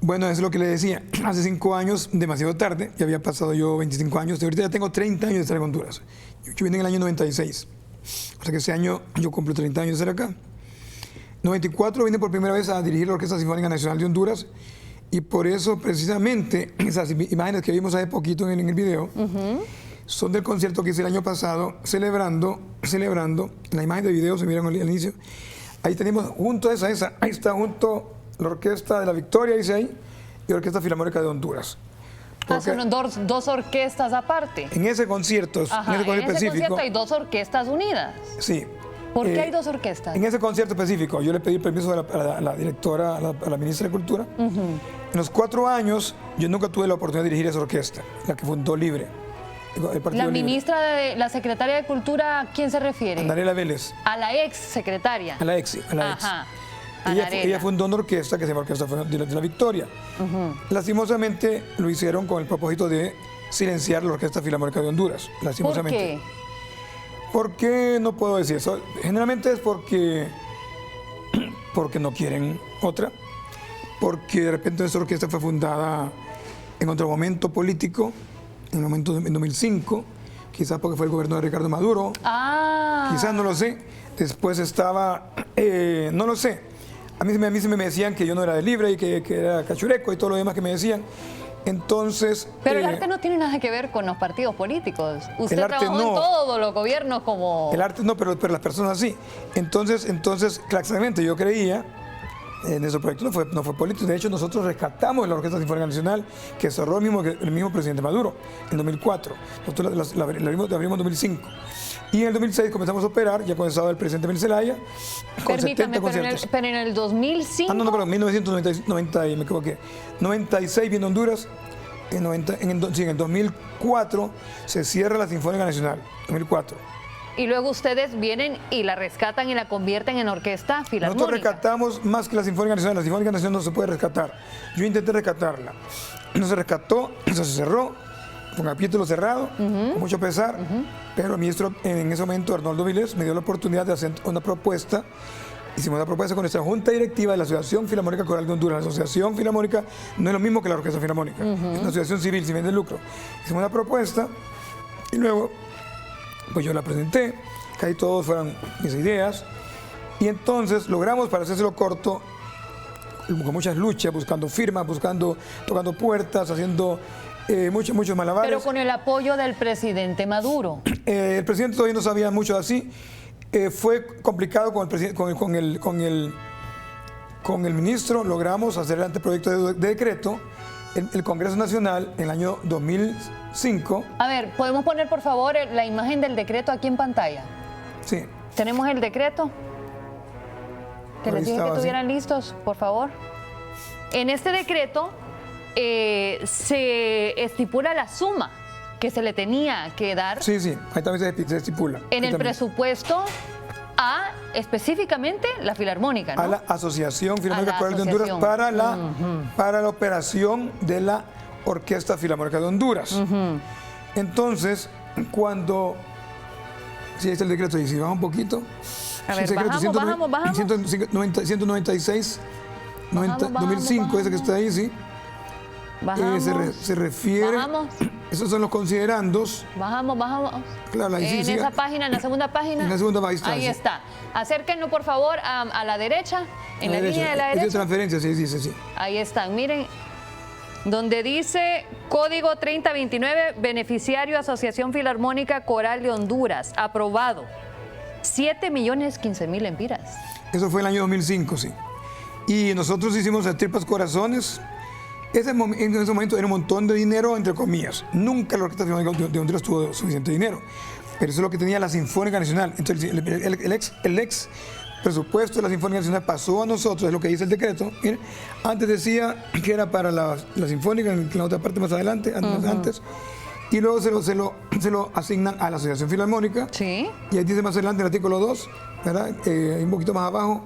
Bueno, eso es lo que le decía. Hace 5 años, demasiado tarde, ya había pasado yo 25 años, ahorita ya tengo 30 años de estar en Honduras. Yo vine en el año 96, o sea que ese año yo cumplo 30 años de estar acá. En 94 vine por primera vez a dirigir la Orquesta Sinfónica Nacional de Honduras, y por eso precisamente esas imágenes que vimos hace poquito en el video son del concierto que hice el año pasado, celebrando, la imagen de video se miran al inicio, ahí tenemos junto a esa, ahí está junto la Orquesta de la Victoria, dice ahí, y la Orquesta Filarmónica de Honduras. Son dos orquestas aparte. En ese concierto, concierto hay 2 orquestas unidas. Sí. ¿Por qué hay 2 orquestas? En ese concierto específico, yo le pedí permiso a la directora, a la ministra de Cultura. En los 4 años, yo nunca tuve la oportunidad de dirigir esa orquesta, la que fundó Libre. La ministra, la secretaria de Cultura, ¿a quién se refiere? Anarela Vélez. A la ex secretaria. A la ex. Ella fundó una orquesta que se llama Orquesta de la Victoria. Lastimosamente lo hicieron con el propósito de silenciar la Orquesta Filarmónica de Honduras. Lastimosamente. ¿Por qué? ¿Por qué no puedo decir eso? Generalmente es porque no quieren otra, porque de repente esa orquesta fue fundada en otro momento político, en el momento en 2005, quizás porque fue el gobierno de Ricardo Maduro, quizás no lo sé. Después estaba, no lo sé. A mí me decían que yo no era de Libre y que era cachureco y todo lo demás que me decían. Entonces... Pero el arte no tiene nada que ver con los partidos políticos. Usted trabajó en todos los gobiernos como... El arte no, pero las personas sí. Entonces, claramente yo creía en ese proyecto, no fue político. De hecho, nosotros rescatamos la Orquesta Sinfónica Nacional que cerró el mismo presidente Maduro en 2004. Nosotros la abrimos en 2005. Y en el 2006 comenzamos a operar, ya comenzaba el presidente Emil Zelaya, con 70 conciertos. Pero en el 2005... perdón, 1990, me equivoqué. 96 viene Honduras, en el 2004 se cierra la Sinfónica Nacional, 2004. Y luego ustedes vienen y la rescatan y la convierten en orquesta filarmónica. Nosotros rescatamos más que la Sinfónica Nacional. La Sinfónica Nacional no se puede rescatar. Yo intenté rescatarla. No se rescató, eso se cerró, con capítulo cerrado, con mucho pesar. Pero el ministro en ese momento, Arnoldo Vilés, me dio la oportunidad de hacer una propuesta. Hicimos una propuesta con nuestra Junta Directiva de la Asociación Filarmónica Coral de Honduras. La Asociación Filarmónica no es lo mismo que la Orquesta Filarmónica. Es una asociación civil sin fin de lucro. Hicimos una propuesta y luego pues yo la presenté, casi todos fueron mis ideas, y entonces logramos, para hacérselo corto, con muchas luchas, buscando firmas, tocando puertas, haciendo muchos malabares. Pero con el apoyo del presidente Maduro. El presidente todavía no sabía mucho así. Fue complicado con el ministro. Logramos hacer el anteproyecto de decreto en el Congreso Nacional en el año 2005. A ver, ¿podemos poner por favor la imagen del decreto aquí en pantalla? Sí. ¿Tenemos el decreto? Que les dije que estuvieran listos, por favor. En este decreto se estipula la suma que se le tenía que dar. Sí, ahí también se estipula. En el presupuesto a específicamente la Filarmónica, ¿no? A la Asociación Filarmónica Coral de Honduras para la operación de la Orquesta Filarmónica de Honduras. Entonces, cuando... Sí, este es el decreto, y si baja un poquito, A ver, Sí, secreto, bajamos. 196, 2005, ese que está ahí, sí. Bajamos. Se refiere. Bajamos. Esos son los considerandos. Bajamos. Claro, ahí sí, en esa página, en la segunda página. En la segunda página. Ahí está. Acérquenlo, por favor, a la derecha. En la línea de la Es de derecha. transferencia, sí, dice, sí. Ahí están, miren. Donde dice código 3029, beneficiario Asociación Filarmónica Coral de Honduras, aprobado. 7.015.000 lempiras. Eso fue el año 2005, sí. Y nosotros hicimos a Tripas Corazones. En ese momento era un montón de dinero, entre comillas. Nunca la Orquesta Filarmónica de Honduras tuvo suficiente dinero. Pero eso es lo que tenía la Sinfónica Nacional. Entonces el ex presupuesto de la Sinfónica Nacional pasó a nosotros, es lo que dice el decreto. Miren, antes decía que era para la Sinfónica, en la otra parte más adelante, antes. Y luego se lo asignan a la Asociación Filarmónica. Sí. Y ahí dice más adelante el artículo 2, ¿verdad? Un poquito más abajo,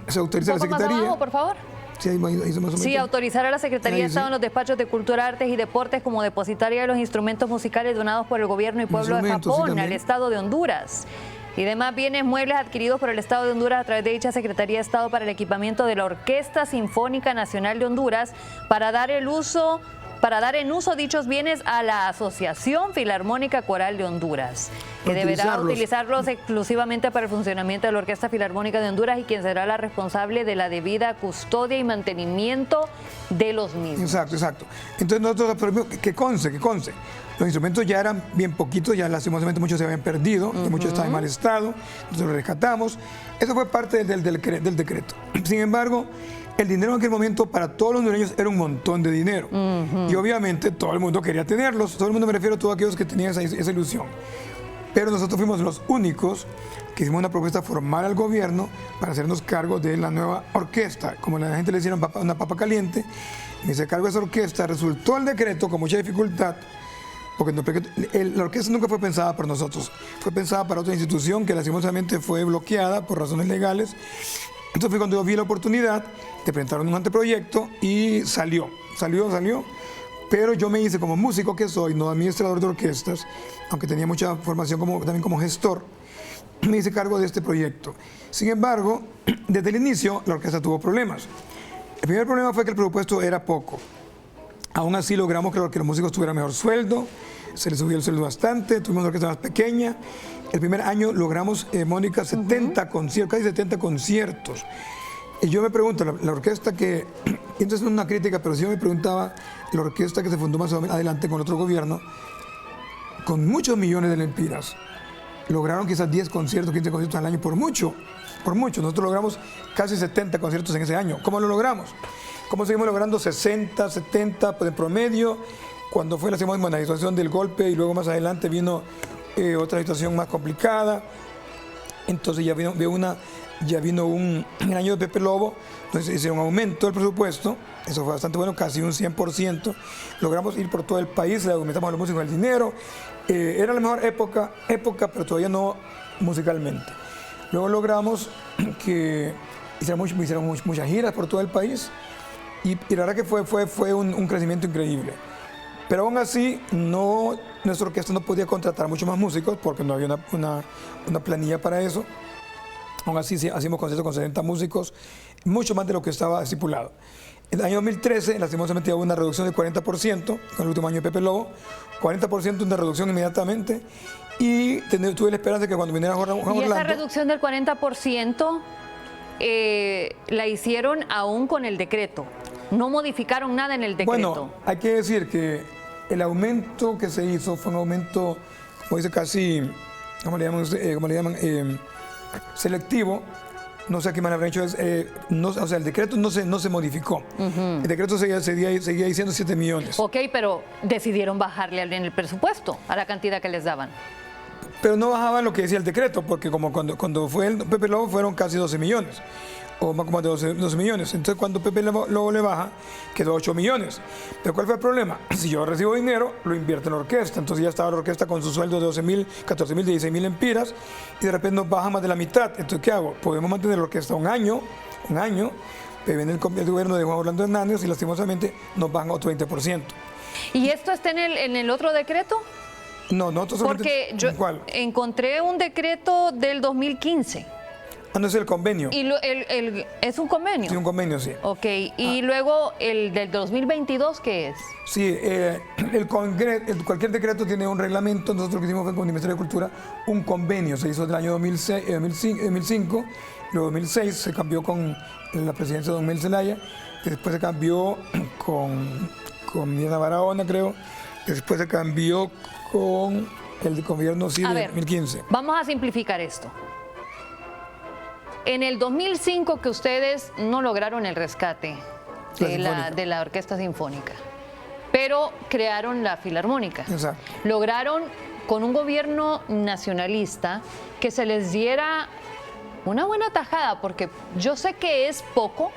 se autoriza a la Secretaría. Más abajo, por favor. Sí, ahí más o menos. Sí, autorizar a la Secretaría de Ahí, Estado sí. en los despachos de Cultura, Artes y Deportes como depositaria de los instrumentos musicales donados por el gobierno y pueblo de Instrumentos, sí, Japón al también. Estado de Honduras. Y demás bienes muebles adquiridos por el Estado de Honduras a través de dicha Secretaría de Estado para el equipamiento de la Orquesta Sinfónica Nacional de Honduras para dar en uso dichos bienes a la Asociación Filarmónica Coral de Honduras, que deberá utilizarlos exclusivamente para el funcionamiento de la Orquesta Filarmónica de Honduras y quien será la responsable de la debida custodia y mantenimiento de los mismos. Exacto. Entonces nosotros absorbimos que conste. Los instrumentos ya eran bien poquitos, ya lastimosamente muchos se habían perdido, y muchos estaban en mal estado, nosotros los rescatamos. Eso fue parte del decreto. Sin embargo, el dinero en aquel momento para todos los hondureños era un montón de dinero. Y obviamente todo el mundo quería tenerlos. Todo el mundo, me refiero a todos aquellos que tenían esa ilusión. Pero nosotros fuimos los únicos que hicimos una propuesta formal al gobierno para hacernos cargo de la nueva orquesta. Como la gente le hicieron una papa caliente, me hice cargo de esa orquesta. Resultó el decreto con mucha dificultad, porque la orquesta nunca fue pensada para nosotros. Fue pensada para otra institución que lastimosamente fue bloqueada por razones legales. Entonces fue cuando yo vi la oportunidad de presentar un anteproyecto y salió. Pero yo me hice como músico que soy, no administrador de orquestas, aunque tenía mucha formación también como gestor, me hice cargo de este proyecto. Sin embargo, desde el inicio la orquesta tuvo problemas. El primer problema fue que el presupuesto era poco. Aún así logramos que los músicos tuvieran mejor sueldo, se les subió el sueldo bastante, tuvimos una orquesta más pequeña. El primer año logramos, Mónica, 70 conciertos, casi 70 conciertos. Y yo me pregunto, la orquesta que, y entonces no es una crítica, pero sí yo me preguntaba, la orquesta que se fundó más adelante con otro gobierno, con muchos millones de lempiras, lograron quizás 10 conciertos, 15 conciertos al año, por mucho. Nosotros logramos casi 70 conciertos en ese año. ¿Cómo lo logramos? ¿Cómo seguimos logrando 60, 70 en promedio? Cuando fue la segunda situación del golpe y luego más adelante vino otra situación más complicada. Entonces ya vino en el año de Pepe Lobo, entonces hice un aumento del presupuesto, eso fue bastante bueno, casi un 100%. Logramos ir por todo el país, le aumentamos a los músicos el dinero. Era la mejor época, pero todavía no musicalmente. Luego logramos que hicieran muchas giras por todo el país y la verdad que fue un crecimiento increíble. Pero aún así, nuestra orquesta no podía contratar muchos más músicos porque no había una planilla para eso. Aún así, hacíamos conciertos con 70 músicos, mucho más de lo que estaba estipulado. En el año 2013, lastimosamente, hubo una reducción del 40%, con el último año de Pepe Lobo, 40% de reducción inmediatamente, y tuve la esperanza de que cuando viniera Juan Orlando... ¿Y esa reducción del 40% la hicieron aún con el decreto? ¿No modificaron nada en el decreto? Bueno, hay que decir que el aumento que se hizo fue un aumento, como dice casi, ¿cómo le llaman? Selectivo. No sé a qué manera habrán hecho. O sea, el decreto no se modificó. El decreto seguía diciendo 7 millones. Ok, pero decidieron bajarle en el presupuesto a la cantidad que les daban. Pero no bajaban lo que decía el decreto, porque como cuando fue el Pepe Lobo fueron casi 12 millones. O más como de 12 millones. Entonces cuando Pepe Lobo le baja, quedó 8 millones. Pero ¿cuál fue el problema? Si yo recibo dinero, lo invierto en la orquesta. Entonces ya estaba la orquesta con su sueldo de 12.000, 14.000, 16.000 lempiras y de repente nos baja más de la mitad. Entonces, ¿qué hago? Podemos mantener la orquesta un año, pero viene el gobierno de Juan Orlando Hernández y lastimosamente nos bajan otro 20%. ¿Y esto está en el otro decreto? No, nosotros porque yo ¿cuál? encontré un decreto del 2015. Ah, no, es el convenio. ¿Y es un convenio? Sí, un convenio, sí. Ok, y luego el del 2022, ¿qué es? Sí, cualquier decreto tiene un reglamento. Nosotros lo que hicimos fue con el Ministerio de Cultura un convenio. Se hizo del año 2005, luego 2006 se cambió con la presidencia de don Mel Zelaya, después se cambió con Diana Barahona, creo, después se cambió con el gobierno de 2015. Vamos a simplificar esto. En el 2005 que ustedes no lograron el rescate de la Orquesta Sinfónica, pero crearon la Filarmónica. Exacto. Lograron con un gobierno nacionalista que se les diera una buena tajada, porque yo sé que es poco,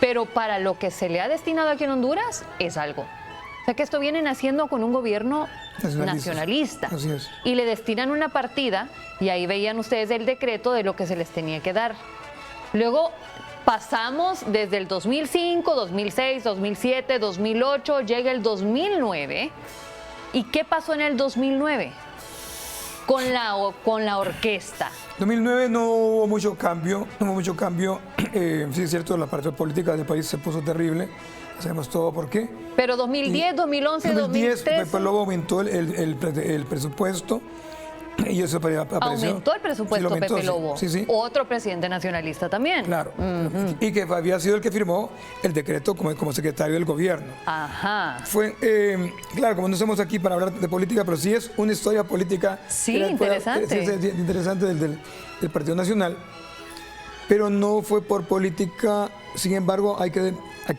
pero para lo que se le ha destinado aquí en Honduras es algo. O sea que esto vienen haciendo con un gobierno nacionalista. Así es. Y le destinan una partida y ahí veían ustedes el decreto de lo que se les tenía que dar. Luego pasamos desde el 2005, 2006, 2007, 2008, llega el 2009. ¿Y qué pasó en el 2009 con la orquesta? 2009 no hubo mucho cambio, sí es cierto, la parte política del país se puso terrible, sabemos todo por qué. Pero 2010, 2011, 2013... Después luego aumentó el presupuesto y eso apareció. Aumentó el presupuesto, sí, Pepe Lobo. Sí. Otro presidente nacionalista también. Claro. Y que había sido el que firmó el decreto como secretario del gobierno. Ajá. Fue, claro, como no estamos aquí para hablar de política, pero sí es una historia política. Sí, interesante. Interesante del Partido Nacional. Pero no fue por política, sin embargo, hay que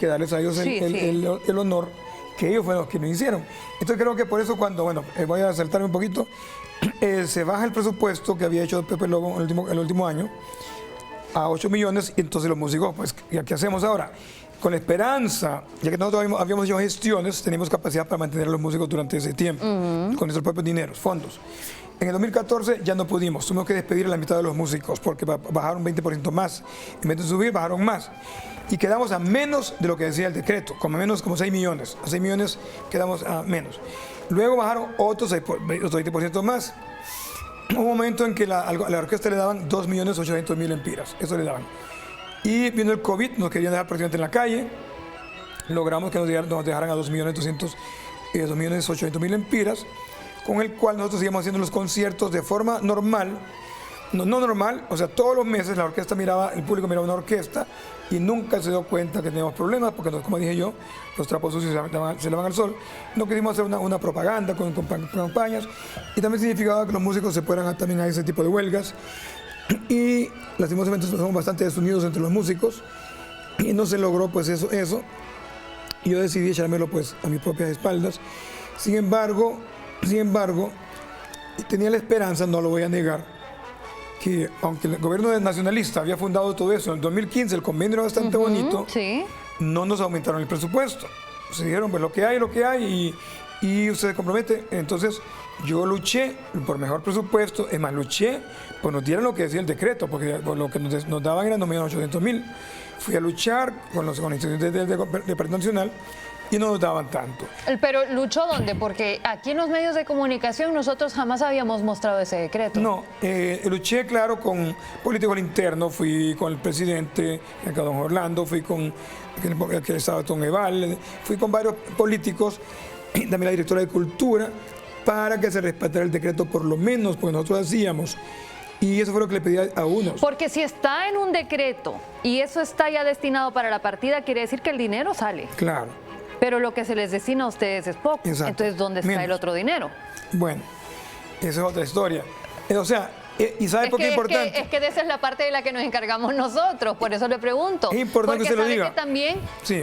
darles a ellos el honor que ellos fueron los que lo hicieron. Entonces creo que por eso cuando, voy a saltarme un poquito, se baja el presupuesto que había hecho Pepe Lobo el último año a 8 millones y entonces los músicos, pues, ¿qué hacemos ahora? Con la esperanza, ya que nosotros habíamos hecho gestiones, teníamos capacidad para mantener a los músicos durante ese tiempo, con nuestros propios dineros, fondos. En el 2014 ya no pudimos, tuvimos que despedir a la mitad de los músicos porque bajaron 20% más. En vez de subir, bajaron más. Y quedamos a menos de lo que decía el decreto, como 6 millones. A 6 millones quedamos a menos. Luego bajaron otros 20% más. Hubo un momento en que a la orquesta le daban 2.800.000 empiras, eso le daban. Y viendo el COVID, nos querían dejar prácticamente en la calle. Logramos que nos dejaran a 2.800.000 empiras, con el cual nosotros seguíamos haciendo los conciertos de forma normal. No normal, o sea, todos los meses la orquesta el público miraba una orquesta y nunca se dio cuenta que teníamos problemas, porque como dije yo, los trapos sucios se lavan al sol. No quisimos hacer una propaganda con campañas, y también significaba que los músicos se fueran también a ese tipo de huelgas. Y lastimosamente somos bastante desunidos entre los músicos y no se logró pues eso. Y yo decidí echármelo pues a mis propias espaldas. Sin embargo, tenía la esperanza, no lo voy a negar, que aunque el gobierno nacionalista había fundado todo eso en el 2015, el convenio era bastante bonito, no nos aumentaron el presupuesto. Se dijeron, pues lo que hay y usted se compromete. Entonces yo luché por mejor presupuesto, es más, luché por nos dieran lo que decía el decreto, porque lo que nos daban eran 2.800.000. Fui a luchar con las instituciones del Partido Nacional y no nos daban tanto. Pero ¿luchó dónde? Porque aquí en los medios de comunicación nosotros jamás habíamos mostrado ese decreto. No, luché, claro, con políticos al interno, fui con el presidente, don Orlando, fui con el que estaba Tom Eval, fui con varios políticos, también la directora de Cultura, para que se respetara el decreto por lo menos, porque nosotros hacíamos. Y eso fue lo que le pedí a unos. Porque si está en un decreto y eso está ya destinado para la partida, quiere decir que el dinero sale. Claro. Pero lo que se les destina a ustedes es poco. Exacto. Entonces, ¿dónde está el otro dinero? Bueno, esa es otra historia. O sea, ¿y sabe por qué es importante? Es que de esa es la parte de la que nos encargamos nosotros, por eso le pregunto. Es importante que se lo diga. Porque sabe que también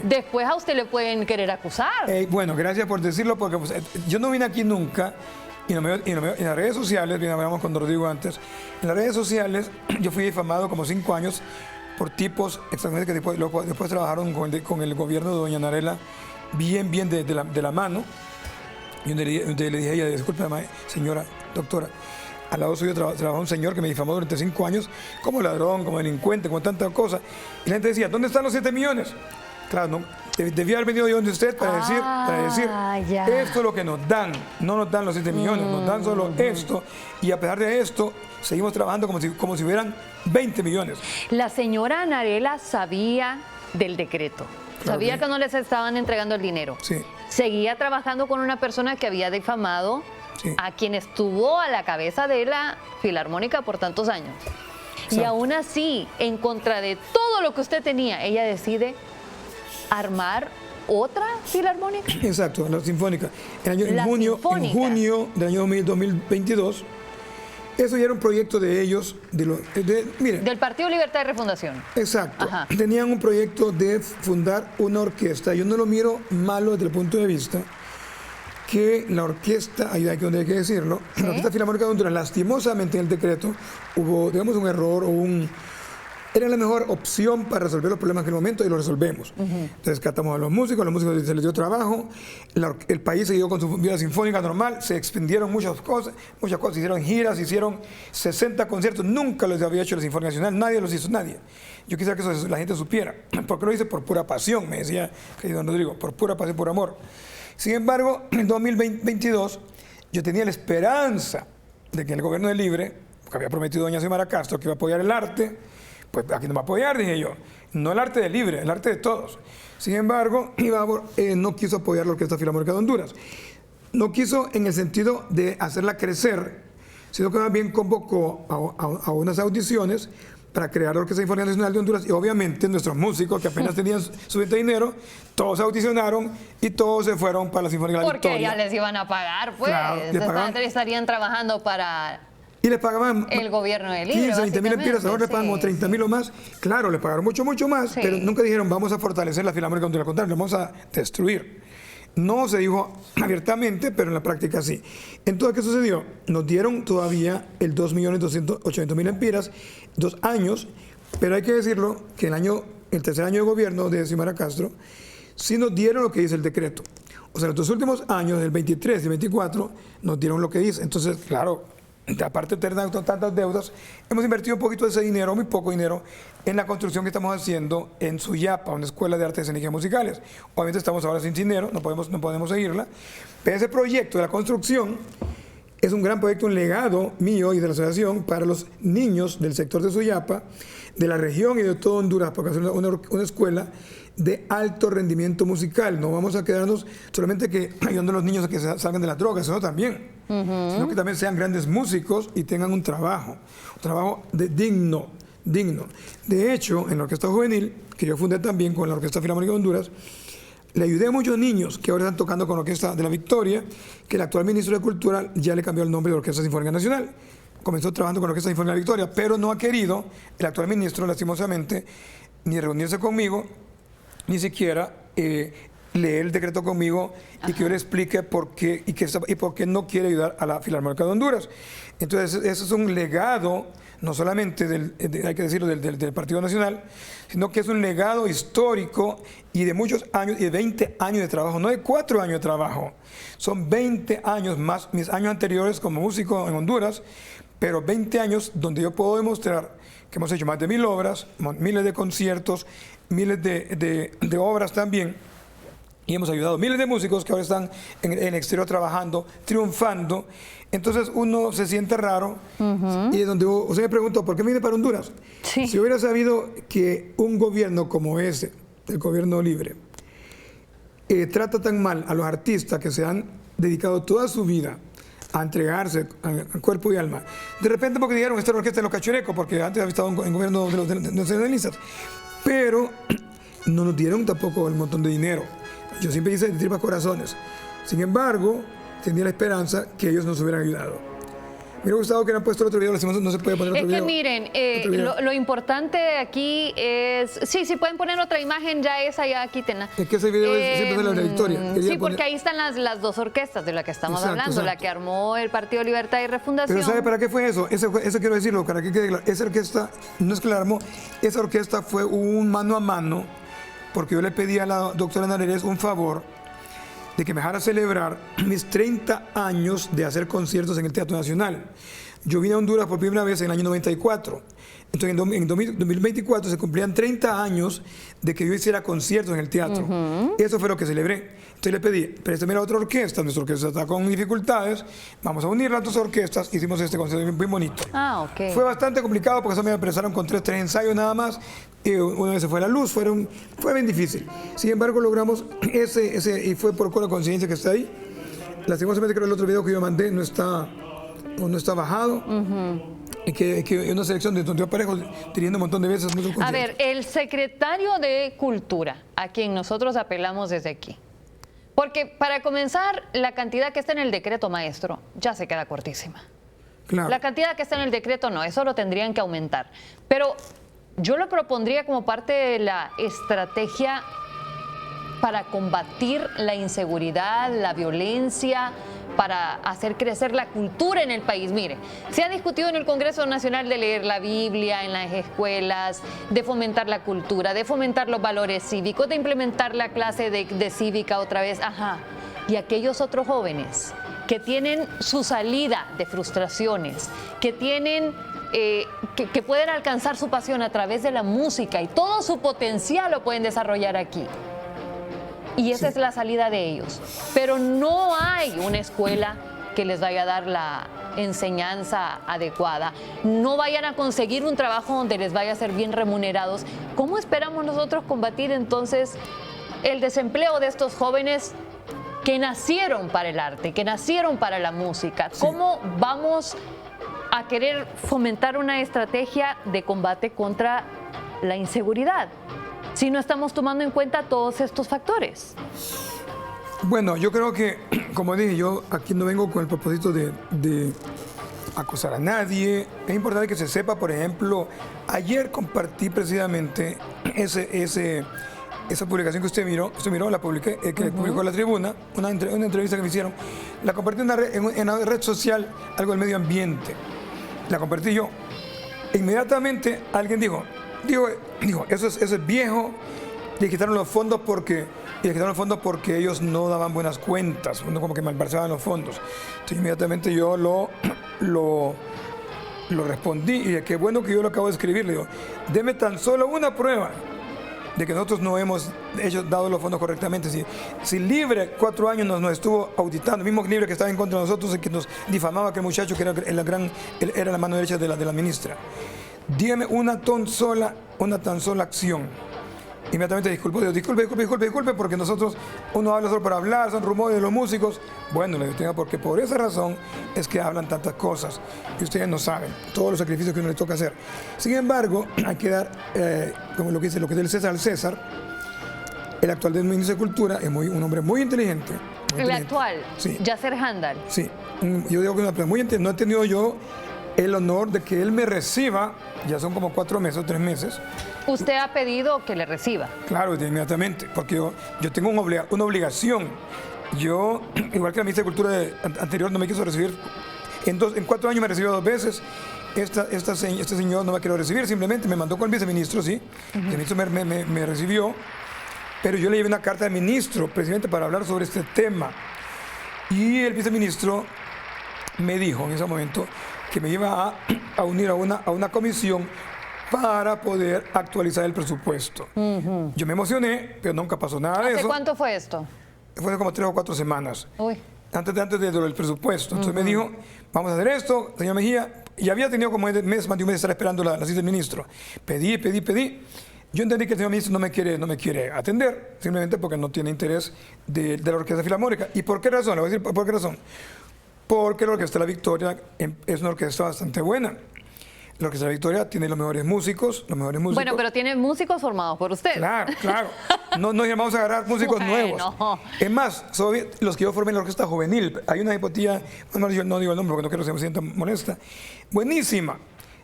después a usted le pueden querer acusar. Bueno, gracias por decirlo, porque pues, yo no vine aquí nunca. Y en las redes sociales, bien hablamos con Rodrigo antes, en las redes sociales yo fui difamado como 5 años por tipos extranjeros que después trabajaron con el gobierno de doña Narela bien de la mano. Y le dije a ella, disculpe, señora, doctora, al lado suyo trabajó un señor que me difamó durante 5 años como ladrón, como delincuente, como tantas cosas. Y la gente decía, ¿dónde están los 7 millones? Claro, no, debía haber venido yo donde usted para decir, ya. esto es lo que nos dan, no nos dan los 7 millones, nos dan solo esto, y a pesar de esto, seguimos trabajando como si hubieran 20 millones. La señora Anarela sabía del decreto, sabía que no les estaban entregando el dinero. Sí. Seguía trabajando con una persona que había difamado a quien estuvo a la cabeza de la Filarmónica por tantos años. Y aún así, en contra de todo lo que usted tenía, ella decide armar otra filarmónica. Exacto, la Sinfónica. En junio del año 2022, eso ya era un proyecto de ellos, miren. Del Partido Libertad y Refundación. Exacto. Ajá. Tenían un proyecto de fundar una orquesta. Yo no lo miro malo desde el punto de vista que la orquesta, ahí hay que decirlo, la Orquesta Filarmónica de Honduras, lastimosamente en el decreto, hubo, digamos, un error o era la mejor opción para resolver los problemas en aquel momento y lo resolvemos. Entonces catamos a los músicos se les dio trabajo, el país siguió con su vida sinfónica normal, se expendieron muchas cosas, hicieron giras, hicieron 60 conciertos, nunca los había hecho la Sinfónica Nacional, nadie los hizo, nadie. Yo quisiera que eso la gente supiera, porque lo hice por pura pasión, me decía querido don Rodrigo, por pura pasión, por amor. Sin embargo, en 2022 yo tenía la esperanza de que el gobierno de Libre, que había prometido doña Xiomara Castro que iba a apoyar el arte, pues aquí no va a apoyar, dije yo. No el arte de Libre, el arte de todos. Sin embargo, no quiso apoyar la Orquesta Filarmónica de Honduras. No quiso en el sentido de hacerla crecer, sino que más bien convocó a unas audiciones para crear la Orquesta Sinfónica Nacional de Honduras y obviamente nuestros músicos que apenas tenían suficiente dinero, todos audicionaron y todos se fueron para la Sinfónica de la Victoria. Porque ya les iban a pagar, pues. Claro, estarían trabajando para y les pagaban el gobierno de Libre, 15, 20 mil empiras, ahora les pagan como 30 mil o más. Claro, le pagaron mucho más, pero nunca dijeron vamos a fortalecer la Filarmónica de Honduras, al contrario, la vamos a destruir. No se dijo abiertamente, pero en la práctica sí. Entonces, ¿qué sucedió? Nos dieron todavía el 2.280.000 empiras, 2 años, pero hay que decirlo que el tercer año de gobierno de Xiomara Castro, sí nos dieron lo que dice el decreto. O sea, en los últimos años, del 23 y 24, nos dieron lo que dice. Entonces, claro, aparte de tener tantas deudas, hemos invertido un poquito de ese dinero, muy poco dinero, en la construcción que estamos haciendo en Suyapa, una escuela de artes escénicas y musicales. Obviamente estamos ahora sin dinero, no podemos seguirla, pero ese proyecto de la construcción es un gran proyecto, un legado mío y de la asociación para los niños del sector de Suyapa, de la región y de todo Honduras, porque es una escuela de alto rendimiento musical. No vamos a quedarnos solamente ayudando a los niños a que salgan de las drogas, sino también, sino que también sean grandes músicos y tengan un trabajo digno. De hecho, en la Orquesta Juvenil, que yo fundé también con la Orquesta Filarmónica de Honduras, le ayudé a muchos niños que ahora están tocando con la Orquesta de la Victoria, que el actual ministro de Cultura ya le cambió el nombre de Orquesta Sinfónica Nacional. Comenzó trabajando con la Orquesta Sinfónica de la Victoria, pero no ha querido el actual ministro, lastimosamente, ni reunirse conmigo, ni siquiera leer el decreto conmigo y que yo le explique por qué y por qué no quiere ayudar a la Filarmónica de Honduras. Entonces, eso es un legado, no solamente hay que decirlo, del Partido Nacional, sino que es un legado histórico y de muchos años, y de 20 años de trabajo, no de 4 años de trabajo, son 20 años más, mis años anteriores como músico en Honduras, pero 20 años donde yo puedo demostrar que hemos hecho más de 1000 obras, miles de conciertos, miles de obras también, y hemos ayudado a miles de músicos que ahora están en el exterior trabajando, triunfando. Entonces uno se siente raro y es donde usted me preguntó, ¿por qué me vine para Honduras? Sí. Si hubiera sabido que un gobierno como ese, el gobierno Libre, trata tan mal a los artistas que se han dedicado toda su vida a entregarse a cuerpo y alma, de repente porque dijeron, esta es la orquesta de los cachurecos, porque antes había estado en gobierno de los nacionalistas, pero no nos dieron tampoco el montón de dinero. Yo siempre hice de tripas corazones. Sin embargo, tenía la esperanza que ellos nos hubieran ayudado. Me hubiera gustado que hubieran puesto el otro video, no se puede poner otro video. Es que miren, lo importante aquí es... Sí, pueden poner otra imagen, ya esa, ya quítenla. Es que ese video siempre es la Victoria. Sí, porque ahí están las dos orquestas de las que estamos hablando, la que armó el Partido Libertad y Refundación. Pero ¿sabe para qué fue eso? Eso quiero decirlo, para que quede claro. Esa orquesta, no es que la armó, esa orquesta fue un mano a mano, porque yo le pedí a la doctora Nareres un favor de que me dejara celebrar mis 30 años de hacer conciertos en el Teatro Nacional. Yo vine a Honduras por primera vez en el año 94. Entonces, en 2024 se cumplían 30 años de que yo hiciera conciertos en el teatro. Eso fue lo que celebré. Entonces le pedí, préstame a otra orquesta, nuestra orquesta está con dificultades, vamos a unir las dos orquestas, hicimos este concierto muy bonito. Fue bastante complicado porque eso me empezaron con tres ensayos nada más, y una vez se fue la luz, fue bien difícil. Sin embargo, logramos y fue por la coincidencia que está ahí. Lastimosamente creo que el otro video que yo mandé no está bajado. Y que una selección de donde yo aparezco teniendo un montón de veces muchos conciertos. A ver, el secretario de Cultura, a quien nosotros apelamos desde aquí. Porque para comenzar, la cantidad que está en el decreto, maestro, ya se queda cortísima. Claro. La cantidad que está en el decreto no, eso lo tendrían que aumentar. Pero yo lo propondría como parte de la estrategia para combatir la inseguridad, la violencia, para hacer crecer la cultura en el país. Mire, se ha discutido en el Congreso Nacional de leer la Biblia en las escuelas, de fomentar la cultura, de fomentar los valores cívicos, de implementar la clase de cívica otra vez. Y aquellos otros jóvenes que tienen su salida de frustraciones, que tienen que pueden alcanzar su pasión a través de la música y todo su potencial lo pueden desarrollar aquí. Y esa es la salida de ellos. Pero no hay una escuela que les vaya a dar la enseñanza adecuada. No vayan a conseguir un trabajo donde les vaya a ser bien remunerados. ¿Cómo esperamos nosotros combatir entonces el desempleo de estos jóvenes que nacieron para el arte, que nacieron para la música? ¿Cómo vamos a querer fomentar una estrategia de combate contra la inseguridad si no estamos tomando en cuenta todos estos factores? Bueno, yo creo que, como dije, yo aquí no vengo con el propósito de acosar a nadie. Es importante que se sepa, por ejemplo, ayer compartí precisamente esa publicación que usted miró, la publiqué, que publicó La Tribuna, una entrevista que me hicieron. La compartí en una red social, algo del medio ambiente. La compartí yo. Inmediatamente alguien dijo, eso es viejo, le quitaron los fondos porque ellos no daban buenas cuentas, como que malversaban los fondos. Entonces inmediatamente yo lo respondí y dije, qué bueno que yo lo acabo de escribir. Le digo, deme tan solo una prueba de que nosotros no hemos dado los fondos correctamente. Si Libre 4 años nos estuvo auditando, el mismo Libre que estaba en contra de nosotros y que nos difamaba que el muchacho que era la mano derecha de la ministra. Dígame una tan sola acción. Inmediatamente disculpe, porque nosotros, uno habla solo para hablar, son rumores de los músicos. Bueno, le digo, porque por esa razón es que hablan tantas cosas y ustedes no saben todos los sacrificios que uno les toca hacer. Sin embargo, hay que dar, como lo que dice el César al César. El actual ministro de Cultura es un hombre muy inteligente. El actual, sí. Yasser Handal. Sí, yo digo que es una persona muy inteligente. No he tenido yo el honor de que él me reciba, ya son como 4 meses o 3 meses. ¿Usted ha pedido que le reciba? Claro, inmediatamente, porque yo tengo una obligación. Yo, igual que la ministra de Cultura anterior no me quiso recibir, en 4 años me recibió 2 veces. Este señor no me quiso recibir, simplemente me mandó con el viceministro, sí. El ministro me recibió, pero yo le llevé una carta al ministro, precisamente para hablar sobre este tema. Y el viceministro me dijo en ese momento que me iba a unir a una comisión para poder actualizar el presupuesto. Yo me emocioné, pero nunca pasó nada de eso. ¿Hace cuánto fue esto? Fue como 3 o 4 semanas. Uy. Antes de lo del presupuesto. Entonces me dijo, vamos a hacer esto, señor Mejía. Y había tenido como más de un mes de estar esperando la cita del ministro. Pedí. Yo entendí que el señor ministro no me quiere atender, simplemente porque no tiene interés de la Orquesta Filarmónica. ¿Y por qué razón? Le voy a decir por qué razón. Porque la Orquesta La Victoria es una orquesta bastante buena. La Orquesta La Victoria tiene los mejores músicos. Bueno, pero tiene músicos formados por usted. Claro. No nos llamamos a agarrar músicos nuevos. Es más, los que yo formé en la Orquesta Juvenil, hay una hipotía, no digo el nombre porque no quiero que se me sienta molesta, buenísima.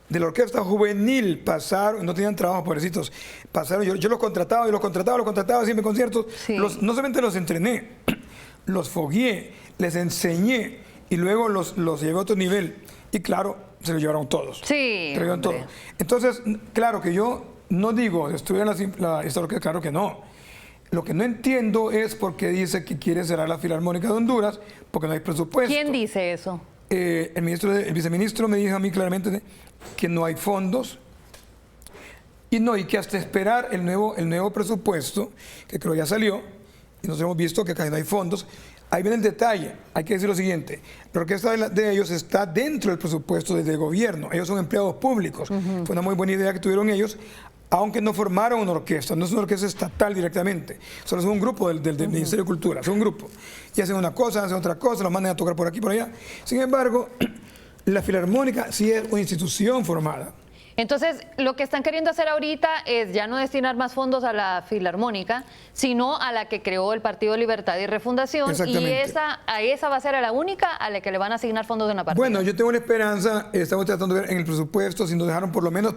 De la Orquesta Juvenil pasaron, no tenían trabajo, pobrecitos, pasaron, yo los contrataba, siempre conciertos. Sí. No solamente los entrené, los fogueé, les enseñé y luego los llevé a otro nivel. Y claro, se lo llevaron todos. Sí. Entonces, claro que yo no digo destruir esta orquesta, claro que no. Lo que no entiendo es por qué dice que quiere cerrar la Filarmónica de Honduras, porque no hay presupuesto. ¿Quién dice eso? el viceministro me dijo a mí claramente que no hay fondos y que hasta esperar el nuevo presupuesto, que creo ya salió, y nosotros hemos visto que acá no hay fondos. Ahí viene el detalle, hay que decir lo siguiente, la orquesta de ellos está dentro del presupuesto del gobierno, ellos son empleados públicos, fue una muy buena idea que tuvieron ellos, aunque no formaron una orquesta, no es una orquesta estatal directamente, solo es un grupo del Ministerio de Cultura, es un grupo, y hacen una cosa, hacen otra cosa, los mandan a tocar por aquí, por allá. Sin embargo, la Filarmónica sí es una institución formada. Entonces, lo que están queriendo hacer ahorita es ya no destinar más fondos a la Filarmónica, sino a la que creó el Partido Libertad y Refundación, y a esa va a ser a la única a la que le van a asignar fondos de una partida. Bueno, yo tengo la esperanza, estamos tratando de ver en el presupuesto si nos dejaron por lo menos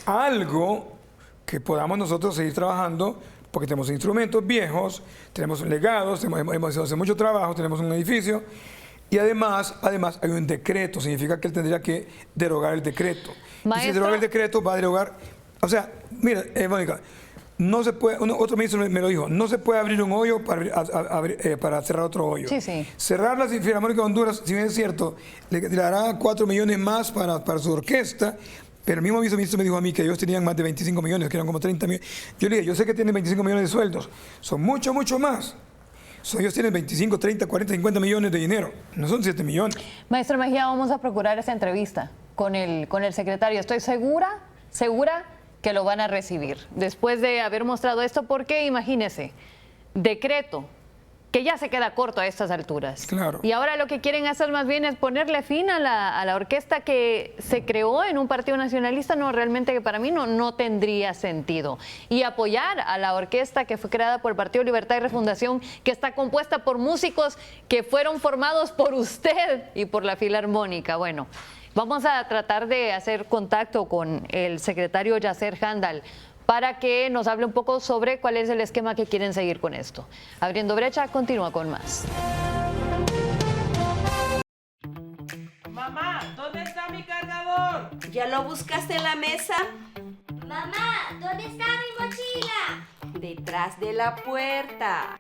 algo que podamos nosotros seguir trabajando, porque tenemos instrumentos viejos, tenemos legados, hemos hecho mucho trabajo, tenemos un edificio, y además hay un decreto, significa que él tendría que derogar el decreto. Y si deroga el decreto, va a derogar. O sea, mira, Mónica, no se puede, otro ministro me lo dijo, no se puede abrir un hoyo para cerrar otro hoyo. Sí. Cerrar la Filarmónica de Honduras, si bien es cierto, le dará 4 millones más para su orquesta, pero el mismo viceministro me dijo a mí que ellos tenían más de 25 millones, que eran como 30 millones. Yo le dije, yo sé que tienen 25 millones de sueldos, son mucho más. Ellos tienen 25, 30, 40, 50 millones de dinero, no son 7 millones. Maestro Mejía, vamos a procurar esa entrevista con el secretario. Estoy segura que lo van a recibir después de haber mostrado esto, porque imagínese, decreto que ya se queda corto a estas alturas. Claro. Y ahora lo que quieren hacer más bien es ponerle fin a la orquesta que se creó en un partido nacionalista. No, realmente que para mí no tendría sentido. Y apoyar a la orquesta que fue creada por el Partido Libertad y Refundación, que está compuesta por músicos que fueron formados por usted y por la Filarmónica. Bueno, vamos a tratar de hacer contacto con el secretario Yasser Handal para que nos hable un poco sobre cuál es el esquema que quieren seguir con esto. Abriendo Brecha continúa con más. Mamá, ¿dónde está mi cargador? ¿Ya lo buscaste en la mesa? Mamá, ¿dónde está mi mochila? Detrás de la puerta.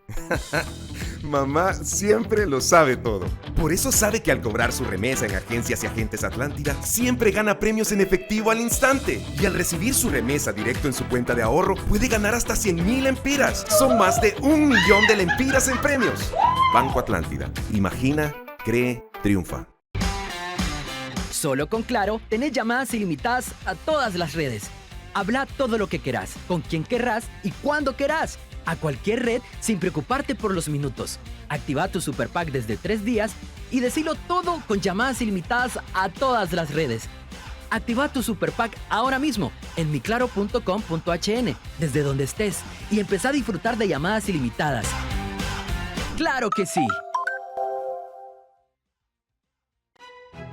Mamá siempre lo sabe todo. Por eso sabe que al cobrar su remesa en Agencias y Agentes Atlántida, siempre gana premios en efectivo al instante. Y al recibir su remesa directo en su cuenta de ahorro, puede ganar hasta 100,000 lempiras. Son más de 1 millón de lempiras en premios. Banco Atlántida. Imagina, cree, triunfa. Solo con Claro, tenés llamadas ilimitadas a todas las redes. Habla todo lo que querás, con quien querrás y cuando querás. A cualquier red sin preocuparte por los minutos. Activa tu Super Pack desde 3 días y decilo todo con llamadas ilimitadas a todas las redes. Activa tu Super Pack ahora mismo en miclaro.com.hn desde donde estés y empezá a disfrutar de llamadas ilimitadas. ¡Claro que sí!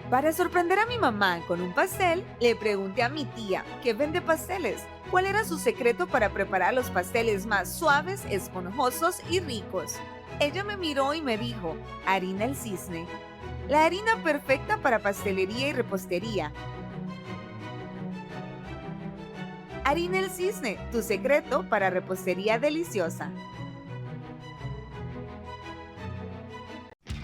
Para sorprender a mi mamá con un pastel, le pregunté a mi tía, que vende pasteles, cuál era su secreto para preparar los pasteles más suaves, esponjosos y ricos. Ella me miró y me dijo, harina El Cisne, la harina perfecta para pastelería y repostería. Harina El Cisne, tu secreto para repostería deliciosa.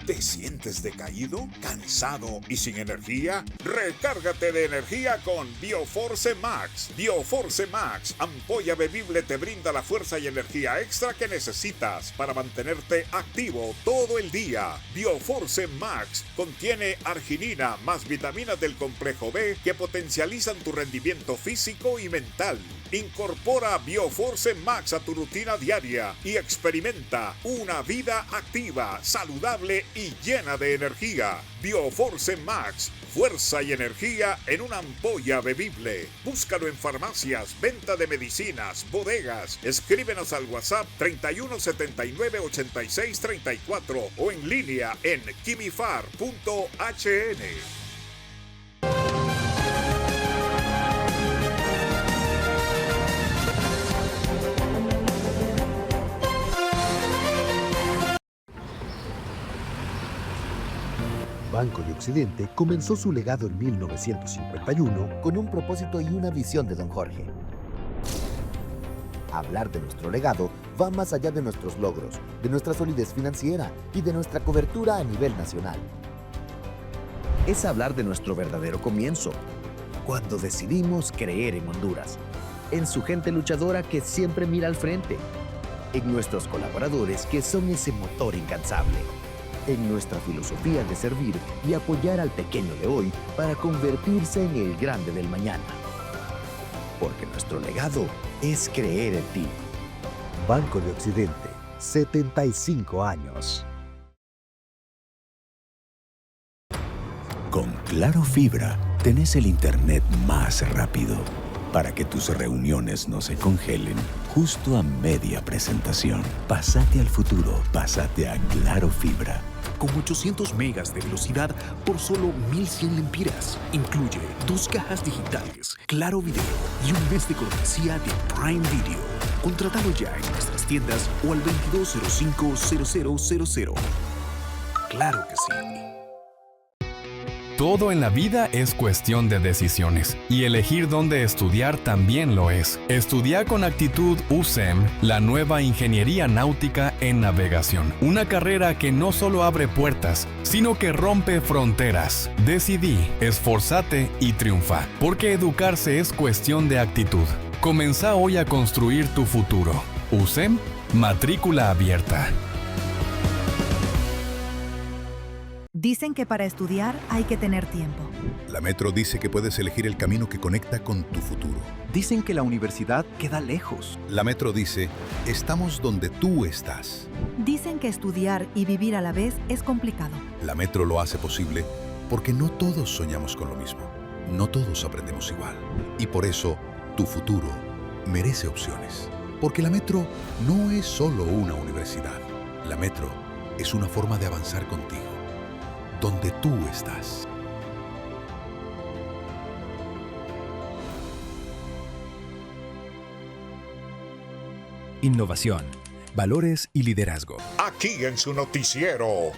¿Te sientes decaído, cansado y sin energía? Recárgate de energía con Bioforce Max. Bioforce Max, ampolla bebible, te brinda la fuerza y energía extra que necesitas para mantenerte activo todo el día. Bioforce Max contiene arginina más vitaminas del complejo B que potencializan tu rendimiento físico y mental. Incorpora Bioforce Max a tu rutina diaria y experimenta una vida activa, saludable y llena de energía. Bioforce Max, fuerza y energía en una ampolla bebible. Búscalo en farmacias, venta de medicinas, bodegas. Escríbenos al WhatsApp 31798634 o en línea en kimifar.hn. Banco de Occidente comenzó su legado en 1951 con un propósito y una visión de don Jorge. Hablar de nuestro legado va más allá de nuestros logros, de nuestra solidez financiera y de nuestra cobertura a nivel nacional. es hablar de nuestro verdadero comienzo, cuando decidimos creer en Honduras, en su gente luchadora que siempre mira al frente, en nuestros colaboradores que son ese motor incansable, en nuestra filosofía de servir y apoyar al pequeño de hoy para convertirse en el grande del mañana. Porque nuestro legado es creer en ti. Banco de Occidente, 75 años. Con Claro Fibra tenés el internet más rápido para que tus reuniones no se congelen justo a media presentación. Pásate al futuro, pásate a Claro Fibra. Con 800 megas de velocidad por solo 1.100 lempiras. Incluye 2 cajas digitales, Claro Video y un mes de cortesía de Prime Video. Contratalo ya en nuestras tiendas o al 2205-0000. Claro que sí. Todo en la vida es cuestión de decisiones y elegir dónde estudiar también lo es. Estudia con actitud USEM, la nueva ingeniería náutica en navegación. Una carrera que no solo abre puertas, sino que rompe fronteras. Decidí, esforzate y triunfa, porque educarse es cuestión de actitud. Comenzá hoy a construir tu futuro. USEM, matrícula abierta. Dicen que para estudiar hay que tener tiempo. La Metro dice que puedes elegir el camino que conecta con tu futuro. Dicen que la universidad queda lejos. La Metro dice, estamos donde tú estás. Dicen que estudiar y vivir a la vez es complicado. La Metro lo hace posible porque no todos soñamos con lo mismo. No todos aprendemos igual. Y por eso, tu futuro merece opciones. Porque la Metro no es solo una universidad. La Metro es una forma de avanzar contigo, donde tú estás. Innovación, valores y liderazgo. Aquí en su noticiero,